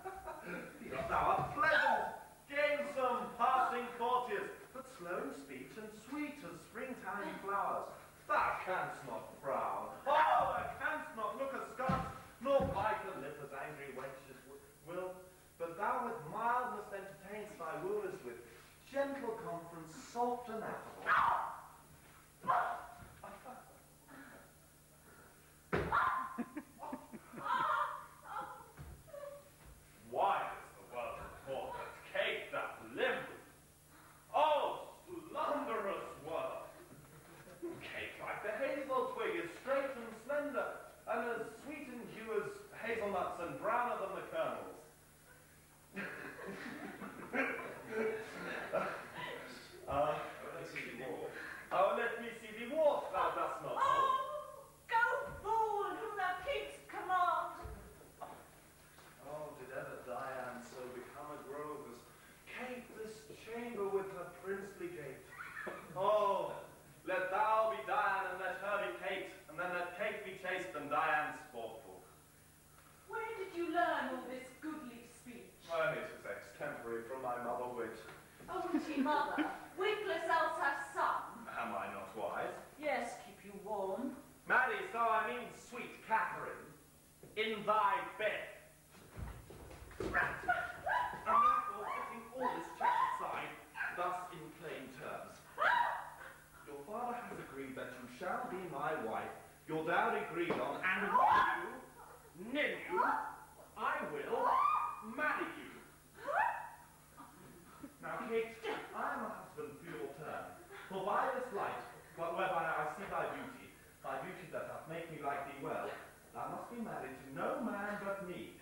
Thou art pleasant, gamesome, passing courteous, but slow in speech and sweet as springtime flowers. Thou canst not frown. Oh, thou canst not look askance, nor bite the lip as angry wenches will. But thou with mildness entertainst thy wooers with gentle conference, soft and affable. Why is the world report that Kate doth live with? Oh, slumberous world! Kate, like the hazel twig, is straight and slender, and as sweet in hue as hazelnuts and browner than the kernels. Let me see thee walk, thou dost not know. Oh, go fool, whom thou keep'st command. Oh, did ever Diane so become a grove as Kate this chamber with her princely gait? Oh, let thou be Diane and let her be Kate, and then let Kate be chaste and Diane sportful. Where did you learn all this goodly speech? Oh, it is extempore from my mother wit. Oh, witty mother, witless else her son. Am I not wise? Yes, keep you warm. Maddie, so I mean sweet Catherine, in thy bed. Rat. And therefore, setting all this chat aside, thus in plain terms. Your father has agreed that you shall be my wife, your dowry agreed on, and with you, I will marry you. Now, Kate, I am a husband for your turn, for by this light, whereby I see thy beauty that doth make me like thee well, thou must be married to no man but me.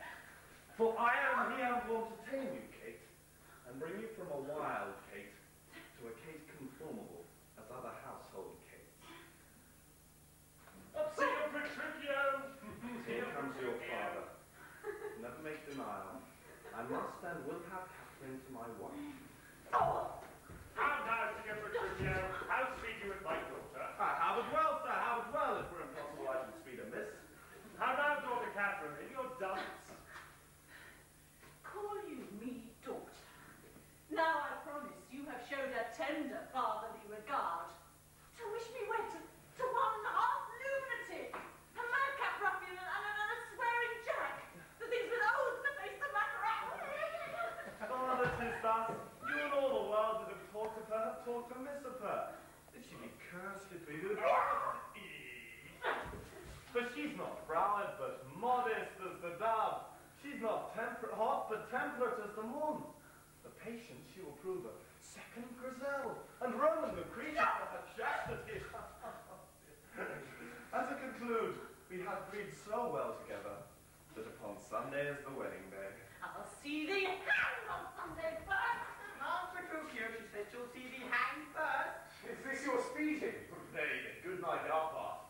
For I am here born to tame you, Kate, and bring you from a wild Kate to a Kate conformable as other household Kates. Up, see you, Petruchio! Here comes your father. Never make denial. I must and will have Catherine to my wife. How now, Sir Petruchio? How speed you with my daughter? How but well, sir, how but well, if we're impossible I should speed amiss. How now, daughter Catherine, in your dance? Call you me daughter. Now I promise you have showed a tender fatherly regard. To wish me wed to one half lunatic, a madcap ruffian and a swearing jack, that thinks with oaths to face the matter out. Father, 'tis thus. You and all the world that have talked of her have talked amiss of her. That she be cursed if we do. For she's not proud, but modest as the dove. She's not hot, but temperate as the moon. The patience she will prove a second Griselle, and Roman Lucretia for her chastity. And to conclude, we have agreed so well together that upon Sunday is the wedding day. I'll see thee hanged on Sunday first. Master Petruchio, she said she'll see thee hanged first. Is this your speaking? Nay, good night, our part.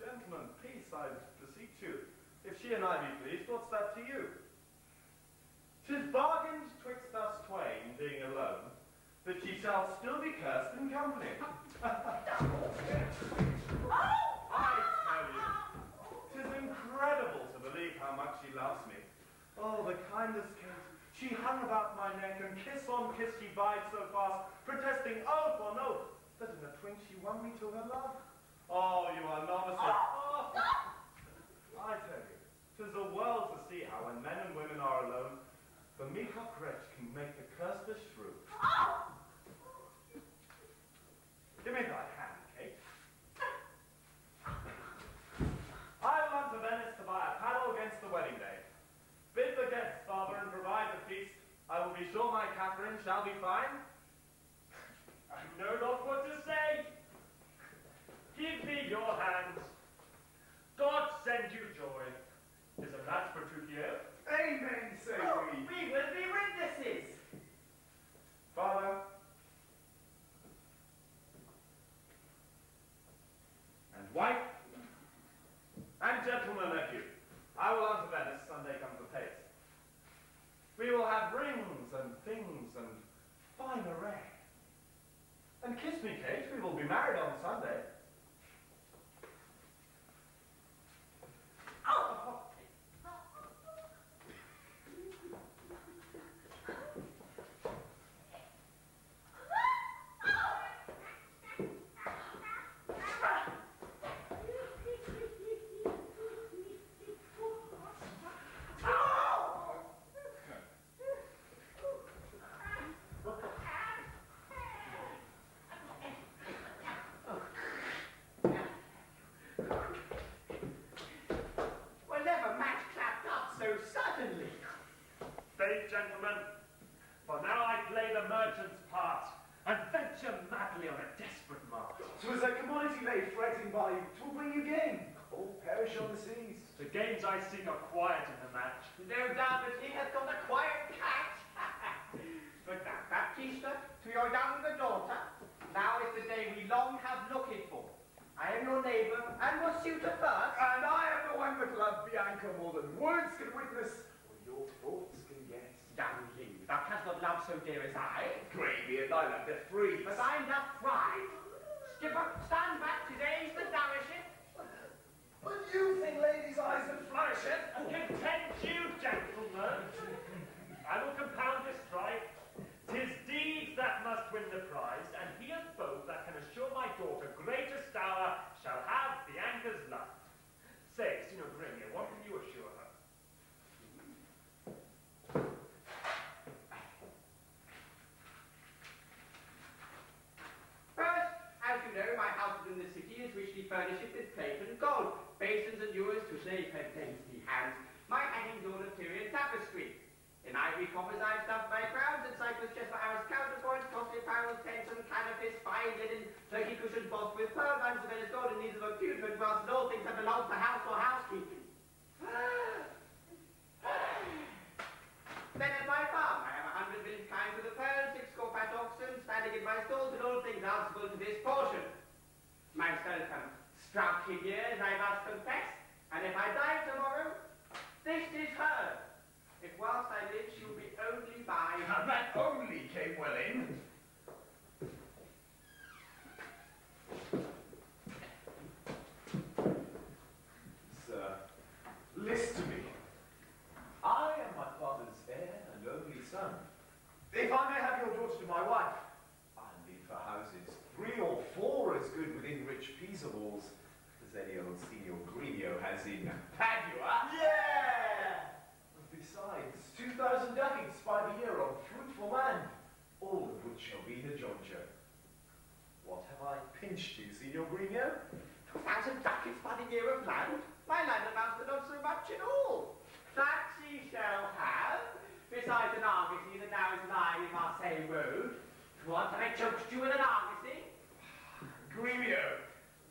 Gentlemen, peace, I beseech you. If she and I be pleased, what's that to you? 'Tis bargained twixt us twain, being alone, that she shall still be cursed in company. I tell you, 'tis incredible to believe how much she loves me. Oh, the kindest Kate. She hung about my neck, and kiss on kiss she vied so fast, protesting oath on oath, that in a twink she won me to her love. Oh, you are novices. Oh. I tell you, 'tis a world to see how when men and women are alone, the meacock wretch can make the cursed shrew. Give me thy hand, Kate. father, and provide the feast. I will be sure my Catherine shall be fine. I know not what to say. Give me your hand. God send you joy. Is a match for Petruchio? Amen, say we. We will be witnesses. Father. And wife. And gentlemen nephew. I will unto Venice Sunday comes apace. We will have rings and things and fine array. And kiss me, Kate, we will be married on Sunday. Well, never match clapped up so suddenly. Faith, gentlemen, for now I play the merchant's part and venture madly on a desperate march. 'Twas a commodity lay fretting by, 'twill bring you gain, or perish on the seas. The gains I seek are quiet in the match. No doubt that he hath got a quiet cat. But now, Baptista, to your younger daughter, now is the day we long have looked for. I am your neighbour and will suit a first. And I am the one that loved Bianca more than words can witness, or your thoughts can guess. Young you, thou canst not love so dear as I. Gravy and I love the free. But I'm not pride. Skipper, stand back, today's the nourishing. But you think ladies' eyes that flourish it? Content you, gentlemen. I will compound this strife. 'Tis deeds that must win the prize, and he of both that can assure my daughter greatest dower shall have Bianca's love. Say, Signor Grimio, what can you assure her? First, as you know, my house in the city is richly furnished with plate and gold, basins and ewers to shave her dainty hands. My hangings all of Tyrian tapestry. In ivory coppers I've stuffed my crowns, and cypress chest for arras counterpoints, costly apparel, tents and canopies, fine linen, turkey cushions bossed with pearl, bands of Venice gold, and needles of putrid brass, and all things that belong to house or housekeeping. Then at my farm I have 100 village kine to the pearl, 6 score fat oxen, standing in my stalls, and all things answerable to this portion. My son some striking years, I must confess, and if I die tomorrow, this is hers. If whilst I live, she'll be only mine. And that only came well in. Sir, list to me. I am my father's heir and only son. If I may have your daughter to my wife, I'll leave for houses 3 or 4 as good within rich Pisa walls as any old Signor Grimio has in Padua. Yeah! Besides, 2,000 ducats by the year on fruitful land, all of which shall be the jointure. What have I pinched you, Signor Grimio? 2,000 ducats by the year of land? My land amounts to not so much in all. That she shall have, besides an argosy that now is lying in Marseille Road. What, have I choked you with an argosy? Grimio,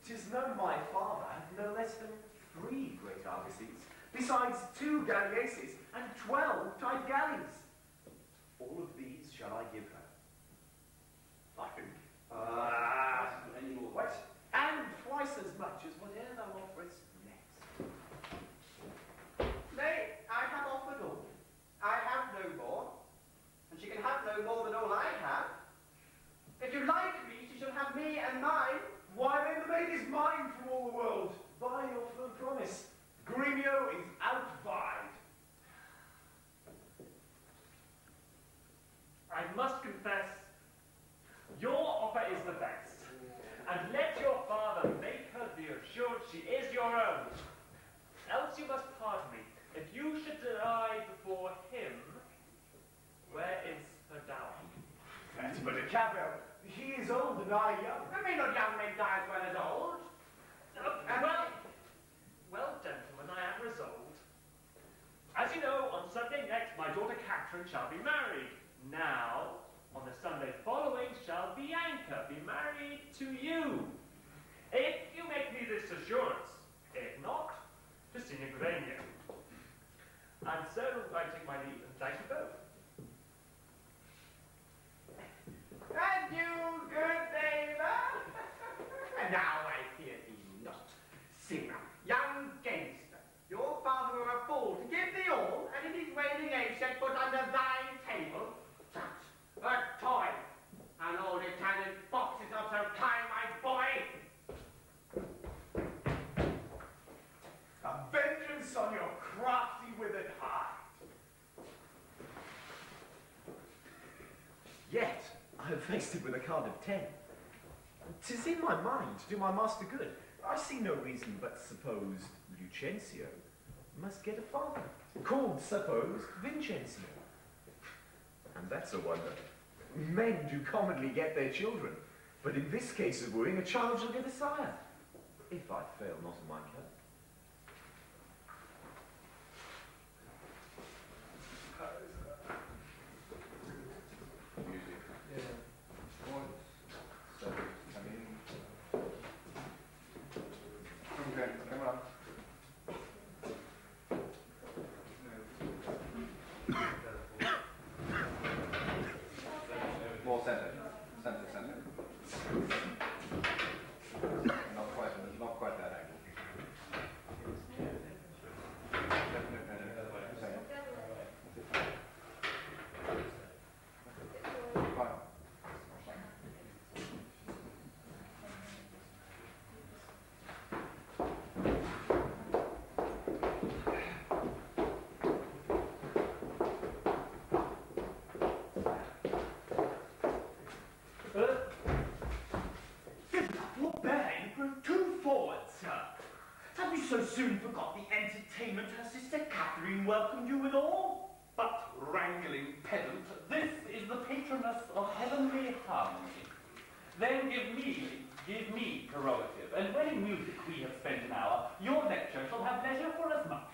'tis known my father had no less than 3 great argosies, besides 2 galleasses and 12 tight galleys. All of these shall I give her. I think. Any more? What? And twice as much as whatever thou offerest next. Nay, I have offered all. I have no more, and she can have no more than all I have. If you like me, she shall have me and mine. Why then the maid is mine from all the world, by your firm promise. Grimio is outvied. I must confess, your offer is the best. And let your father make her be assured she is your own. Else you must pardon me. If you should die before him, where is her dowry? That's but a cavil. He is old and I young. I mean, not young men die as well as old. Well, gentlemen, I am resolved. As you know, on Sunday next, my daughter Catherine shall be married. Now, on the Sunday following, shall Bianca be married to you. If you make me this assurance, if not, to Senior Grania. And so I take my leave and thank you both. And you, good neighbour? And now I fear thee not, singer, young gangster. Your father were a fool to give thee all, and in his waning age set foot under thy table. Such a toy, and all Italian boxes not so kind, my boy. A vengeance on your crafty withered heart. Yet, I have faced it with a card of 10. 'Tis in my mind to do my master good. I see no reason but suppose Lucentio must get a father, called, suppose, Vincentio. And that's a wonder. Men do commonly get their children, but in this case of wooing, a child shall get a sire, if I fail not in my case. Music. Yeah. So, come in. Okay, come on. More center. Center. Not quite that angle. Fine. Your bearing grew too forward, sir. Have you so soon forgot the entertainment her sister Catherine welcomed you withal? But, wrangling pedant, this is the patroness of heavenly harmony. Then give me prerogative, and when in music we have spent an hour, your lecture shall have leisure for as much.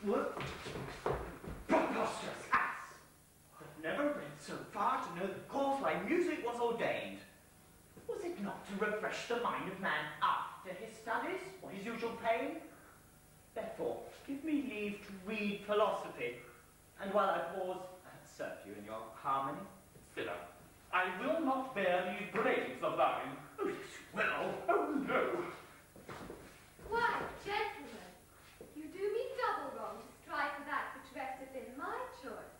What? Preposterous ass! I've never read so far to know the cause why music was ordained. Was it not to refresh the mind of man after his studies, or his usual pain? Therefore, give me leave to read philosophy, and while I pause, serve you in your harmony. Sit down. I will not bear these braves of thine. Oh, yes, you will. Oh, no. Why, gentlemen, you do me double wrong to strive for that which resteth in my choice.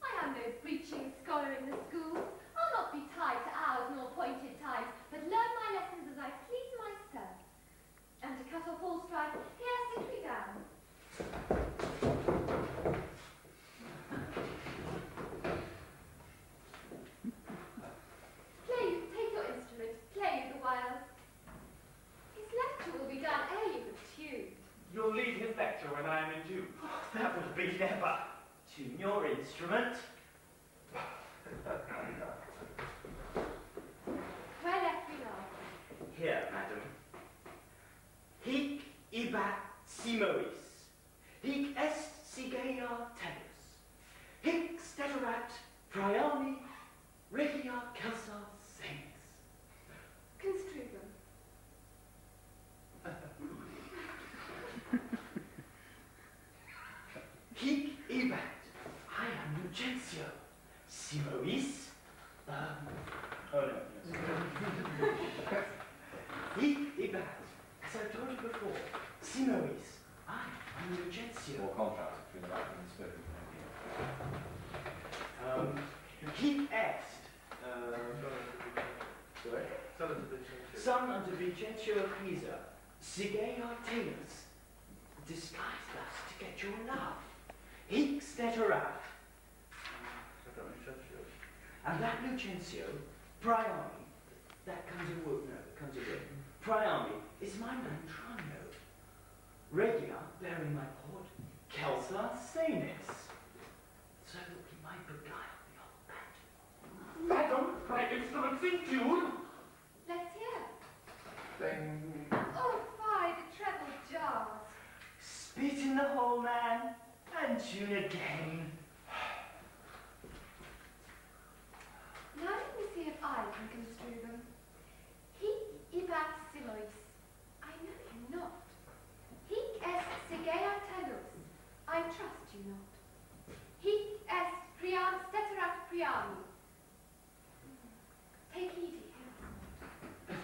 I am no preaching scholar in the school. I'll not be tied to hours nor appointed times, but learn my lessons as I please myself. And to cut off all strife, here sit we down. Take your instrument, play the while. His lecture will be done ere you have tuned. You'll lead his lecture when I am in tune. Oh, that would be never. Tune your instrument. Where left we now? Here, madam. Hic ibat simois. Hic est sigea tellus. Hic steterat priami regia celsa senis. Construe them. Hic ibat. I am Lucentio. Simois. Oh no. Hic ibat. As I told you before, Simois. I am Lucentio. More contrast between the writing and spoken. Hic est. Sorry? Son unto Vincentio Pisa, Sigea Tailors, disguised thus to get your love. Hic steterat. And that Lucentio, Priami, that comes in wood, no, it comes in wood. Priami is my man Tranio. Regia, bearing my port, Celsa Senis. So that we might beguile the old bat. Madam, my instrument's in tune. Let's hear. Then Oh, fie, the treble jars. Spit in the hole, man, and and tune again. Now let me see if I can construe them. Hic ibat simois. I know you not. Hic est sigea telus. I trust you not. Hic est priam steterat priami. Take heed here.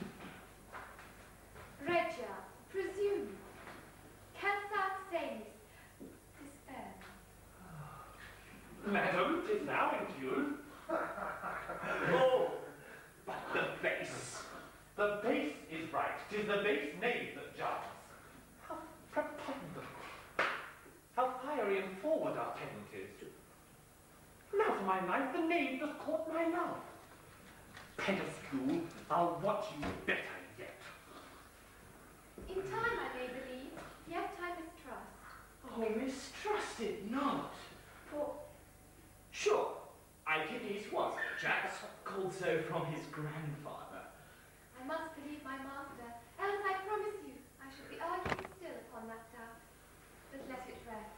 Regia, presume. Cansat senis. Despair. Madam, 'tis now in tune. Oh, but the bass. The bass is right. 'Tis the bass knave that jars. How preponderant. How fiery and forward our tenant is. Now for my life, the knave does court my love. Pedescule, I'll watch you better yet. In time I may believe, yet I mistrust. Oh, mistrust it not. For, sure, Ichthys was Ajax, called so from his grandfather. I must believe my master, else I promise you I shall be arguing still upon that doubt. But let it rest.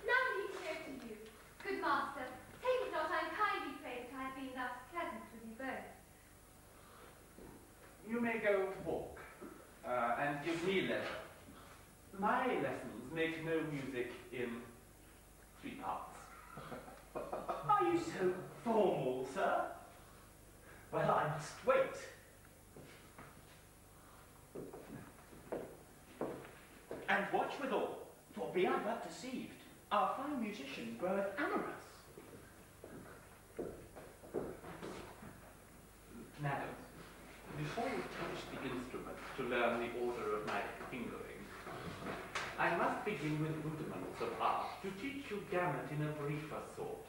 Now leave me to you. Good master, take it not unkindly pray that I have been thus pleasant with you both. You may go walk, and give me leisure. My lessons make no music in 3 parts. Are you so formal, sir? Well, I must wait. And watch withal, for be I but deceived, our fine musician groweth amorous. Madam, before you touch the instrument to learn the order of my fingering, I must begin with rudiments of art to teach you gamut in a briefer sort,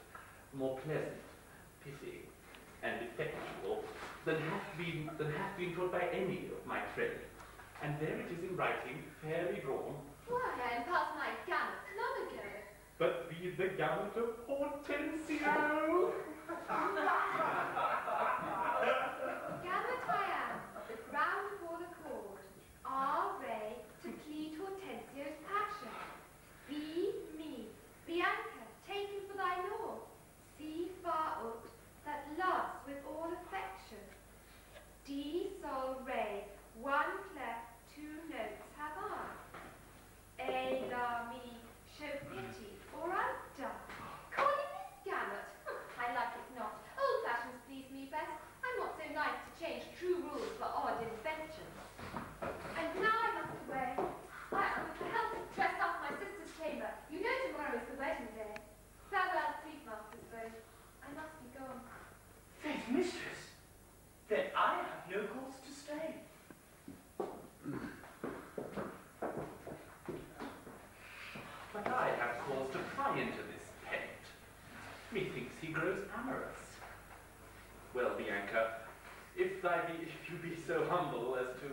more pleasant, pithy, and effectual than hath been taught by any of my trade. And there it is in writing, fairly drawn. Why, I am past my gamut long ago. But be the gamut of Hortensio. Gamut I am, round for the chord. R, Ray, to plead Hortensio's passion. B, me, Bianca, taken for thy lord. C, far ut, that loves with all affection. D, sol, Ray, 1 clef, 2 notes have I. A, la, mi, show pity, or I'll die. Calling this gamut? I like it not. Old fashions please me best. I'm not so nice to change true rules for odd inventions. And now I must away. I am with the help dressed up my sister's chamber. You know tomorrow is the wedding day. Farewell, sleep masters both. I must be gone. Faith, mistress, then I have no cause to stay. But I have cause to pry into this pet. Methinks he grows amorous. Well, Bianca, if you be so humble as to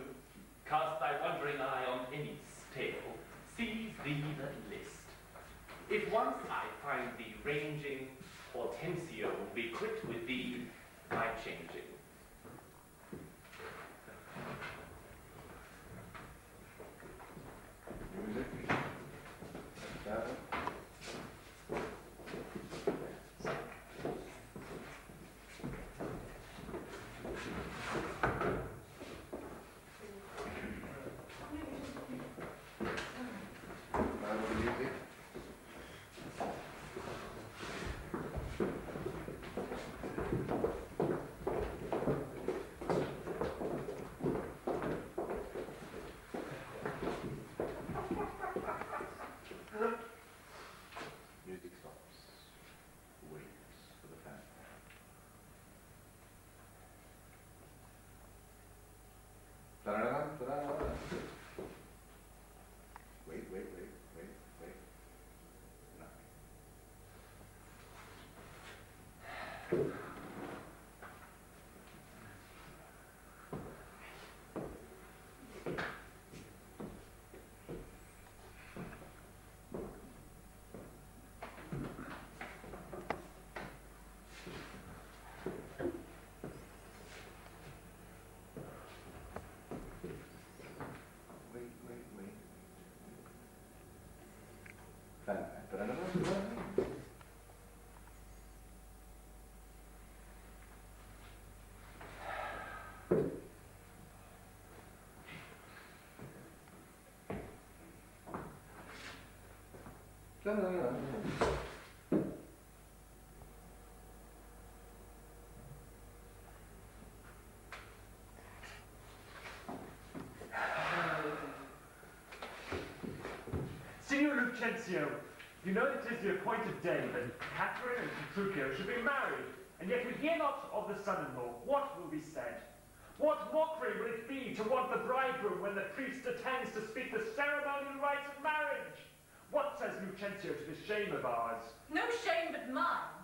cast thy wondering eye on any tale, seize thee the list. If once I find thee ranging, Hortensio will be quit with thee by changing. Music. That one. Music. Music stops. Waits for the fanfare. Da-da-da, da-da-da. Wait. Nothing. Wait. Signor Lucentio, you know it is the appointed day that Catherine and Petruchio should be married, and yet we hear not of the son-in-law. What will be said? What mockery will it be to want the bridegroom when the priest attends to speak the ceremonial rites of marriage? What says Lucentio to this shame of ours? No shame but mine.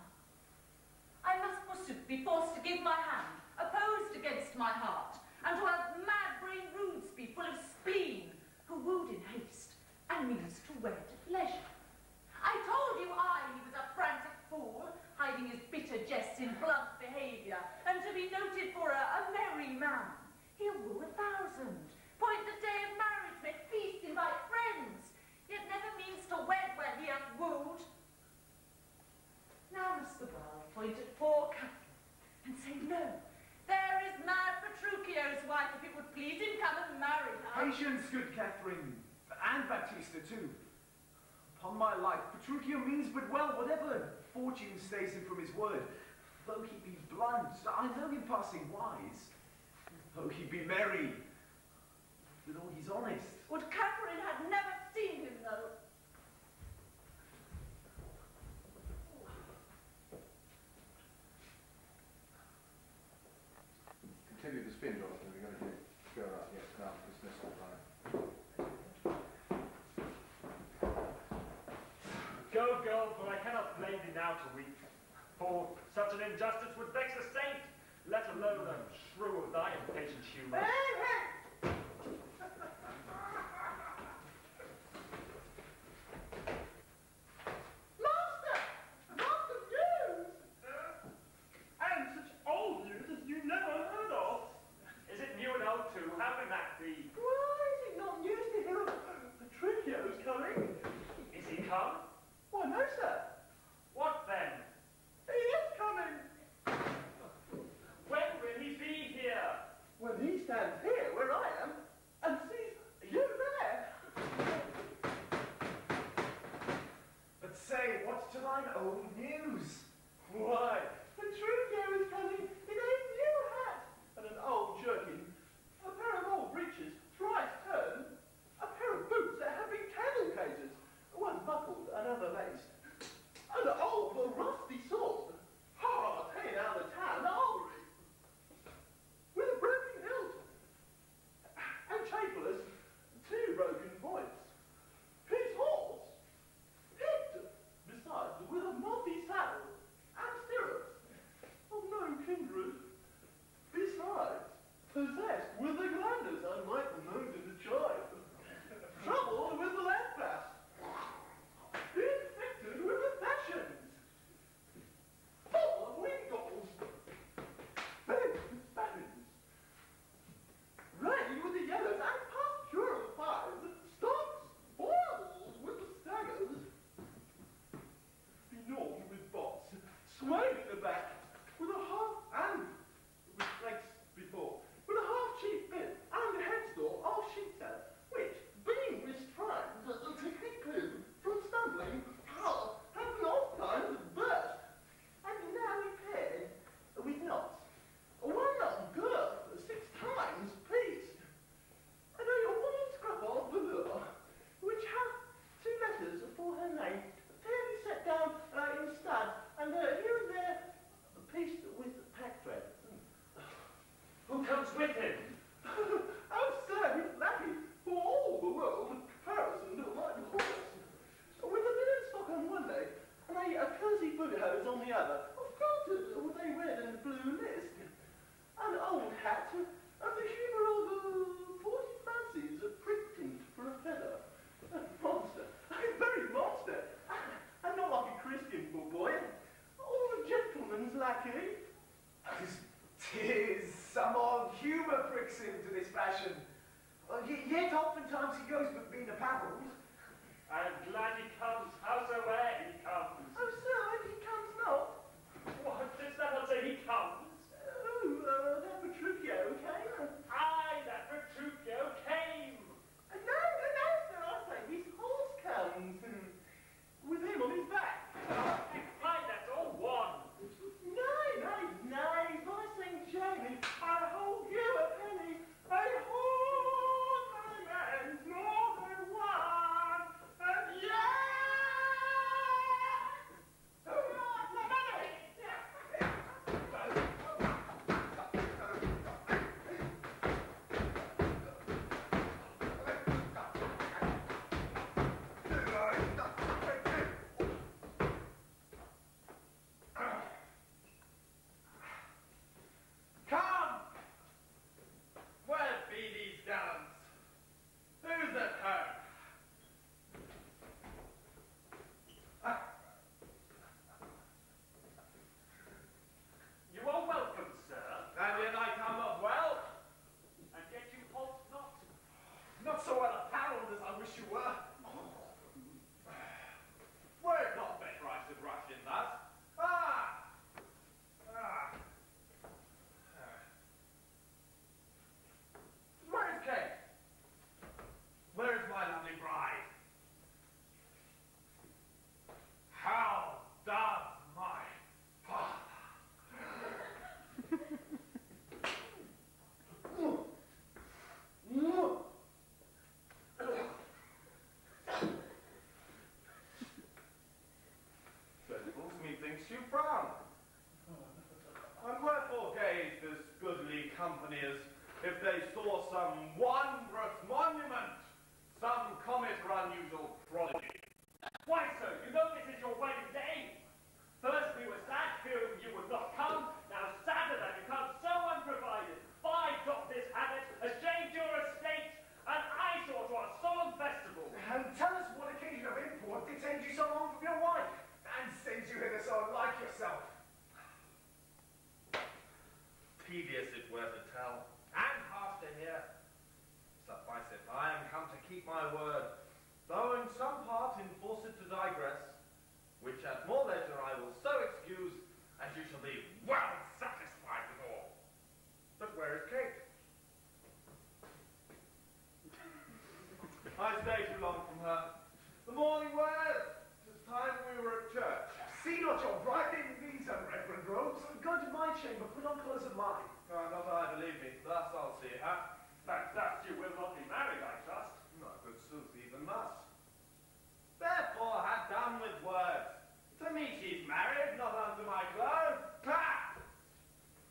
I must forsooth be forced to give my hand, opposed against my heart, and to have mad-brained rudes be full of spleen, who wooed in haste, and means to wed at leisure. I told you he was a frantic fool, hiding his bitter jests in blunt behaviour, and to be noted for a merry man. He'll woo 1,000, point the day of marriage, make feast, invite friends, yet never means to wed when he hath wooed. Now must the world point at poor Catherine, and say no. There is mad Petruchio's wife, if it would please him, come and marry her. Patience, good Catherine, and Baptista too. Upon my life, Petruchio means but well whatever fortune stays him from his word. Though he be blunt, I know him passing wise. Though he be merry, withal he's honest. Would Catherine had never seen him, though. Continue the spin, Jonathan. We're going to go right. Yes, now dismissal time. Go, girl, for I cannot blame thee now to weep. For such an injustice would vex a saint, let alone a shrew of thy impatient humour. Hey! Master! Master news! And such old news as you never heard of. Is it new and old too? How can that be? Why is it not news to hear of Petruchio's coming? Is he come? Why, no, sir. What then? He is coming. When will he be here? When he stands here, where I am, and sees you there. But say, what's to thine old news? Why, Petruchio is coming in a new hat and an old jerkin, a pair of old breeches, thrice turned, a pair of boots that have been candle cases, one buckled, another laced, and an old rusty sword, hard hanging out of the town armory, with a broken hilt, and chapelers, 2 broken points. His horse, Hector, besides, with a mossy saddle and stirrups, of no kindred, besides, possessed with the glanders I might have known as a child, troubled with the lamp fast, infected with the passions, full of wrinkles, bent with spasms, ready with the yellows and past cure of fires, stops, boils with the staggers, benumbed with bots, swayed at the back, with a half and with legs before, with a half cheek bit and a headstall of sheeptail, which, being mistrimed, to keep him from stumbling, having oft times burst, and now repaired with knots, one knot girth 6 times pieced, and a woman's scrap of velour, which hath 2 letters for her name, fairly set down in studs, and here and there pieced with pack thread. Who comes with him? Oh, sir, his lackey, for all the world, comparison to my horse, with a linen stock on one leg, and a cosy boot hose on the other, of course, with a red and blue list, an old hat, of the humour of 40 fancies, pricked for a feather. A monster, a very monster, and not like a Christian boy, or a gentleman's lackey. 'Tis some old humour pricks him to this fashion. Yet oftentimes he goes but being apparelled. I am glad he comes, howsoe'er he comes. Oh, sir, if he comes not. What, didst thou not say he comes? Oh, that Petruchio came. Aye, that Petruchio came. No, sir, I say his horse comes. With him on his back. Aye, that's all one. Nay, by St. Jamie, I hold you a penny. I hold my man's more than one. And Come! Where be these gallants? Who's at home? You are welcome, sir. And yet I come not well. And yet you halt not. Not so well apparelled as I wish you were. Were it not better I should rush in thus? Ah! Where is Kate? Where is my lovely bride? How does my father? Sensibles, methinks you frown. And wherefore gaze this goodly company as if they saw some wondrous monument, some comet or unusual prodigy? Why, sir, you know this is your wedding day. First we were sad fearing you would not come. Now sadder that you come so unprovided. By God, this habit has changed your estate, and I saw to our solemn festival. And tell us what occasion of import detained you so long from your wife, and sends you hither so unlike yourself. Tedious it were to tell, and harsh to hear. Suffice it, I am come to keep my word, though in some part enforced to digress, which at more leisure I will so excuse, as you shall be well satisfied with all. But where is Kate? I stay too long from her. The morning wears. 'Tis time we were at church. See not your bride in these unreverend robes. Go to my chamber, put on clothes of mine. Not I, believe me. Thus I'll see her. But thus you will not be married, I trust. No, good sooth, even thus. Therefore, have done with words. To me she's married, not unto my clothes. Ha!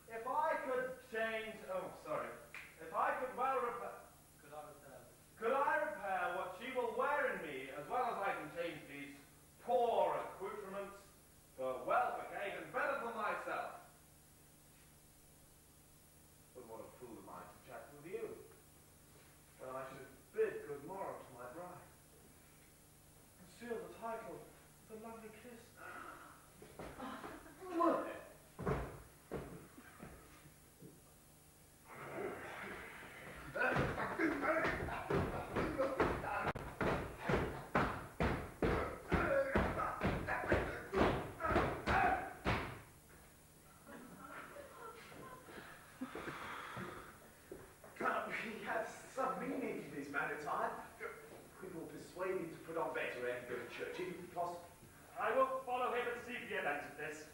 If I could change... Oh, sorry. If I could well repair... Could I repair what she will wear in me, as well as I can change these poor accoutrements for well for Kate and better for myself? But what a fool am I to chat with you, when I should bid good morrow to my bride, and seal the title with a lovely kiss. Look! He has some meaning to this man attire. We will persuade him to put on better and go to church, if possible. I will follow him and see the event of this.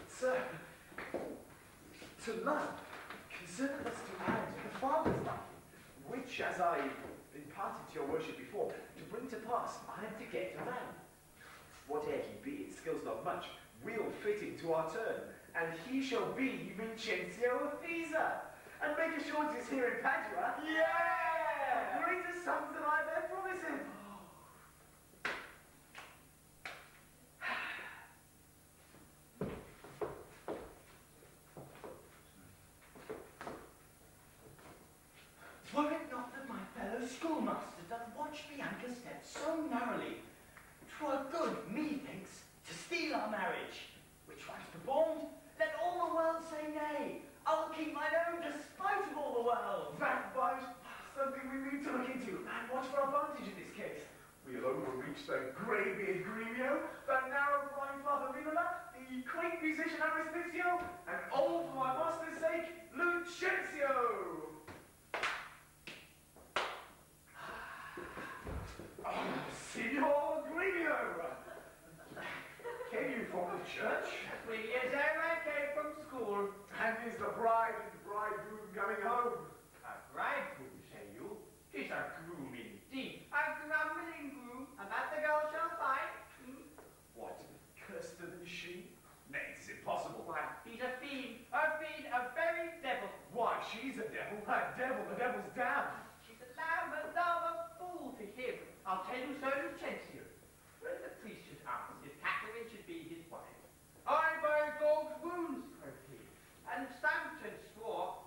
Sir, to love, consider us to add to the Father's love, which, as I imparted to your worship before, to bring to pass, I am to get a man. Whate'er he be, it skills not much, we'll fit him to our turn, and he shall be Vincenzio of Pisa, and make assurances here in Padua. Yeah! Greater sums than I ever promised him. Were it not that my fellow schoolmaster doth watch Bianca's steps so narrowly, 'twere good, methinks, to steal our marriage, which once performed, let all the world say nay. I'll keep mine own despite of all the world. That might something we need to look into, and watch for advantage in this case. We'll overreach the grey-beard Gremio, the narrow-blind Father Vinola, the quaint musician Aristicio, and all for my master's sake, Lucentio! Signor Gremio! Came you from the church? 3 years old I came from school. And is the bride and bridegroom coming home? A bridegroom, say you? 'Tis a groom indeed. A grumbling groom, and that the girl shall find. What, cursed than she? Nay, 'tis impossible. Why, he's a fiend, a very devil. Why, she's a devil. A devil, the devil's damned. She's a lamb, a dove, a fool to him. I'll tell you so, Lucentio. When the priest should ask if Catherine should be his wife, I by dog's wounds, quoth he, and stamped and swore,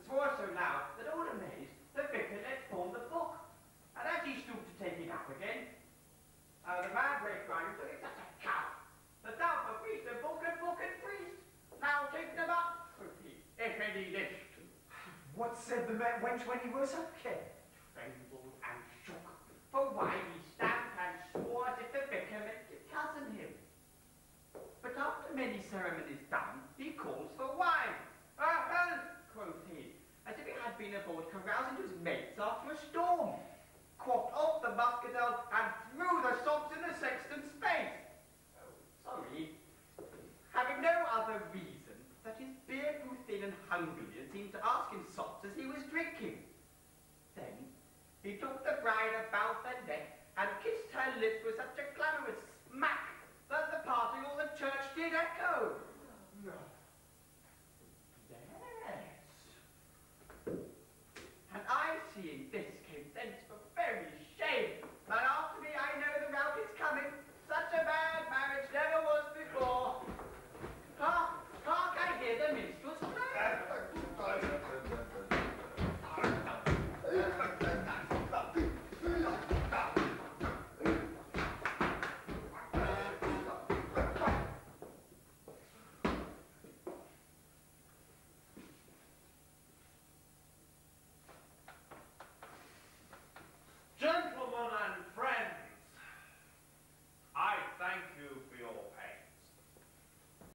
swore so loud that all amazed, the vicar let fall the book. And as he stooped to take it up again, the man raised crying, "It's such a cow! The dove, a priest, a book and priest. Now take them up," quoth he, "if any list." What said the wench when he was okay? Trembled and shook, for why he stamped and swore as if the vicar meant to cozen him. But after many ceremonies done, he calls for wine. "A health," quoth he, as if he had been aboard carousing to his mates after a storm. Quaffed off the muscatel and threw the sops in the sexton's face. Oh, sorry. Having no other reason, that his beard grew thin and hungry and seemed to ask him sops as he was drinking. Then he took the bride about the neck and kissed her lips with such a clamorous smack that the party or the church did echo. No. Yes. And I, seeing this, came thence for very shame. And after me I know the rout is coming. Such a bad marriage never was before. Hark, hark, I hear the minstrel's